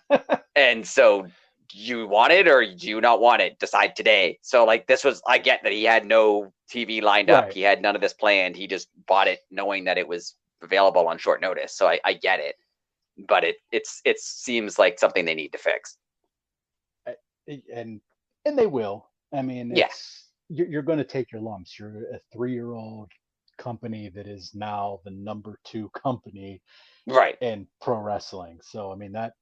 And so, do you want it or do you not want it? Decide today. So like this was, I get that he had no TV lined up, Right. he had none of this planned. He just bought it knowing that it was available on short notice. So I get it, but it seems like something they need to fix. And they will. I mean, Yeah, you're going to take your lumps. You're a 3-year-old company that is now the number 2 company right. in pro wrestling. So I mean that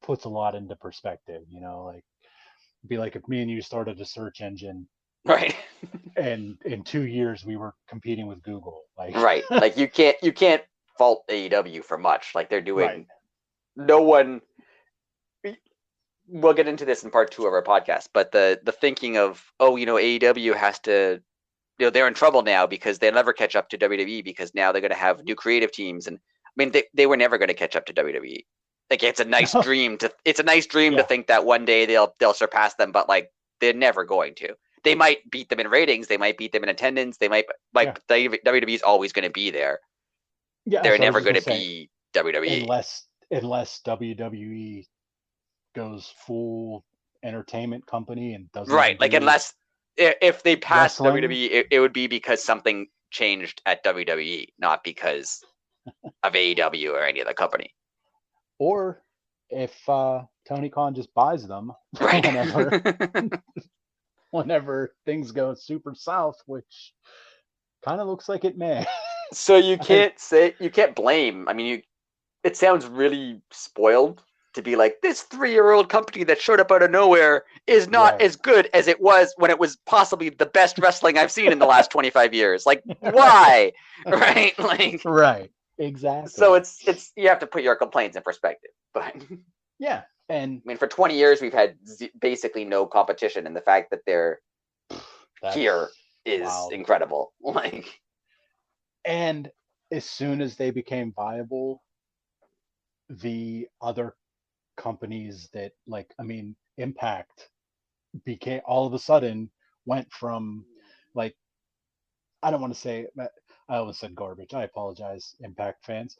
puts a lot into perspective. Like be like if me and you started a search engine Right. and in 2 years we were competing with Google. Like, Right. Like you can't fault AEW for much. Like they're right. doing no one we'll get into this in part 2 of our podcast, but the thinking of, oh, AEW has to, they're in trouble now because they'll never catch up to WWE because now they're going to have new creative teams. And I mean, they were never going to catch up to WWE. Like it's a nice No. dream to Yeah. think that one day they'll surpass them, but like they're never going to. They might beat them in ratings, they might beat them in attendance, they might Yeah. like WWE is always going to be there. Yeah. They're So I was never just going gonna to say, be WWE. unless WWE goes full entertainment company and doesn't even Right. Like do unless if they passed wrestling, WWE, it would be because something changed at WWE, not because of AEW or any other company. or if Tony Khan just buys them Right. whenever things go super south, which kind of looks like it may. So you I, can't blame. I mean, it sounds really spoiled to be like this 3-year-old company that showed up out of nowhere is not right. as good as it was when it was possibly the best wrestling I've seen in the last 25 years. Like Right. why? Right? Like Right. so Exactly. it's you have to put your complaints in perspective. But Yeah. And I mean, for 20 years, we've had basically no competition, and the fact that they're that's here is wild. incredible. Like, And as soon as they became viable, the other companies that, like, I mean, Impact became all of a sudden went from, like, I don't want to say, I almost said garbage. I apologize, Impact fans.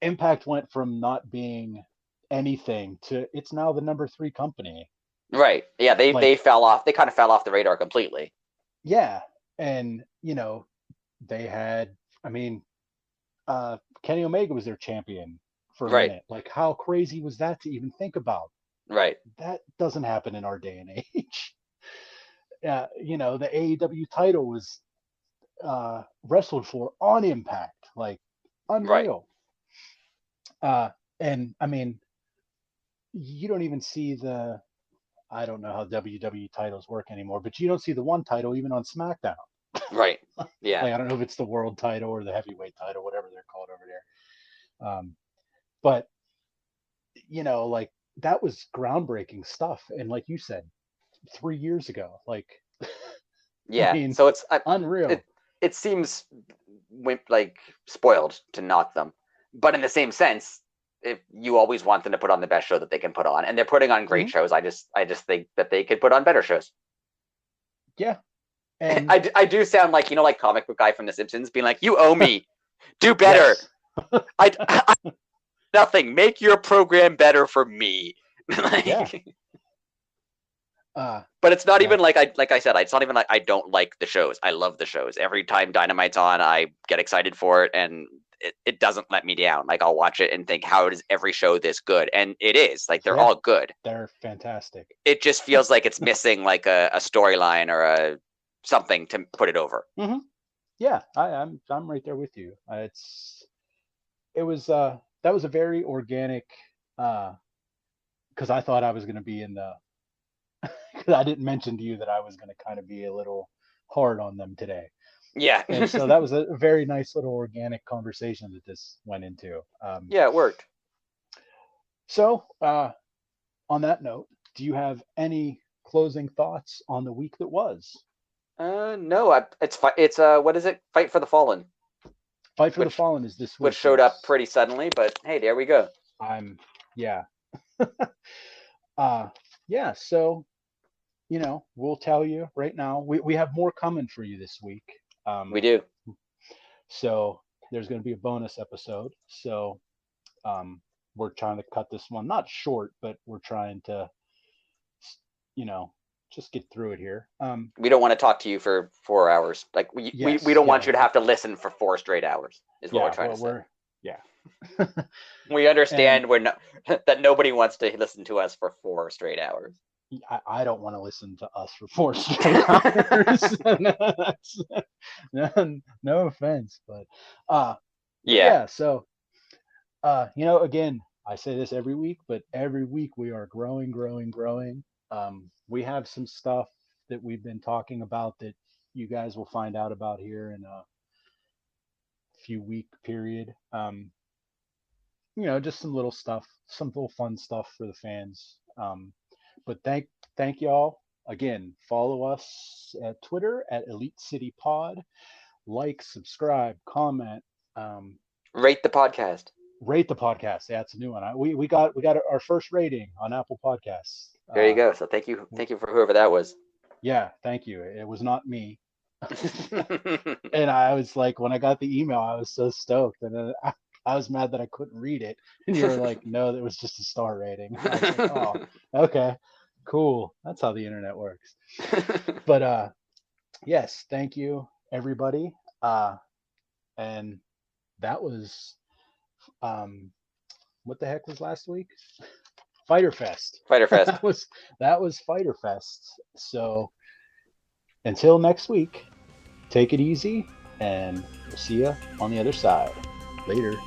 Impact went from not being anything to it's now the number 3 company. right? Yeah, they Like, fell off. They kind of fell off the radar completely. yeah. And, they had, I mean, Kenny Omega was their champion for a Right, minute. Like, how crazy was that to even think about? right, That doesn't happen in our day and age. The AEW title was wrestled for on Impact, like right. unreal. Uh, and I mean, you don't even see the. I don't know how WWE titles work anymore, but you don't see the one title even on SmackDown. Right. Yeah. Like, I don't know if it's the world title or the heavyweight title, whatever they're called over there. But like, that was groundbreaking stuff. And like you said, 3 years ago, like, I Yeah. mean, So it unreal. it seems like spoiled to knock them, but in the same sense, if you always want them to put on the best show that they can put on, and they're putting on great Hmm. shows, I just think that they could put on better shows. Yeah. And I do sound like like comic book guy from The Simpsons being like, you owe me, do better. yes. I nothing. Make your program better for me. Yeah. Like, Uh, but it's not yeah. even like I said, it's not even like I don't like the shows. I love the shows. Every time Dynamite's on, I get excited for it, and it doesn't let me down. Like I'll watch it and think, how is every show this good? And it is. Like they're Yeah. all good. They're fantastic. It just feels like it's missing like a storyline or a something to put it over. Hmm. Yeah. I'm right there with you. It was that was a very organic, because I thought I was going to be in the because I didn't mention to you that I was going to kind of be a little hard on them today. Yeah. And so that was a very nice little organic conversation that this went into. Yeah, it worked. So, on that note, do you have any closing thoughts on the week that was? No, it's what is it? Fight for the Fallen, Fight for the which Fallen is this which week. showed up Yes. pretty suddenly, but hey, there we go. I'm, yeah. uh, yeah. So, we'll tell you right now, we have more coming for you this week. We do. So there's going to be a bonus episode. So, um, we're trying to cut this one, not short, but we're trying to, you know, just get through it here. We don't want to talk to you for 4 hours. Like we Yes. don't want Yeah. you to have to listen for 4 straight hours. Is what we're Yeah. trying to Well, say. yeah. We And understand we're not that nobody wants to listen to us for 4 straight hours. I don't want to listen to us for 4 straight hours. No offense, but Yeah. yeah. So, again, I say this every week, but every week we are growing, growing, growing. We have some stuff that we've been talking about that you guys will find out about here in a few week period. Just some little stuff, some little fun stuff for the fans. But thank y'all again. Follow us at Twitter at Elite City Pod. Like, subscribe, comment, Rate the podcast. rate the podcast. Yeah, it's a new one. We got our first rating on Apple Podcasts. There you go. So thank you for whoever that was. Yeah, thank you. It was not me. And I was like, when I got the email, I was so stoked, and then I was mad that I couldn't read it. And you were like, no, that was just a star rating. I was like, oh, okay, cool. That's how the internet works. But yes, thank you everybody. And that was what the heck was last week? Fyter Fest. Fyter Fest. that was Fyter Fest. So until next week, take it easy, and we'll see you on the other side. Later.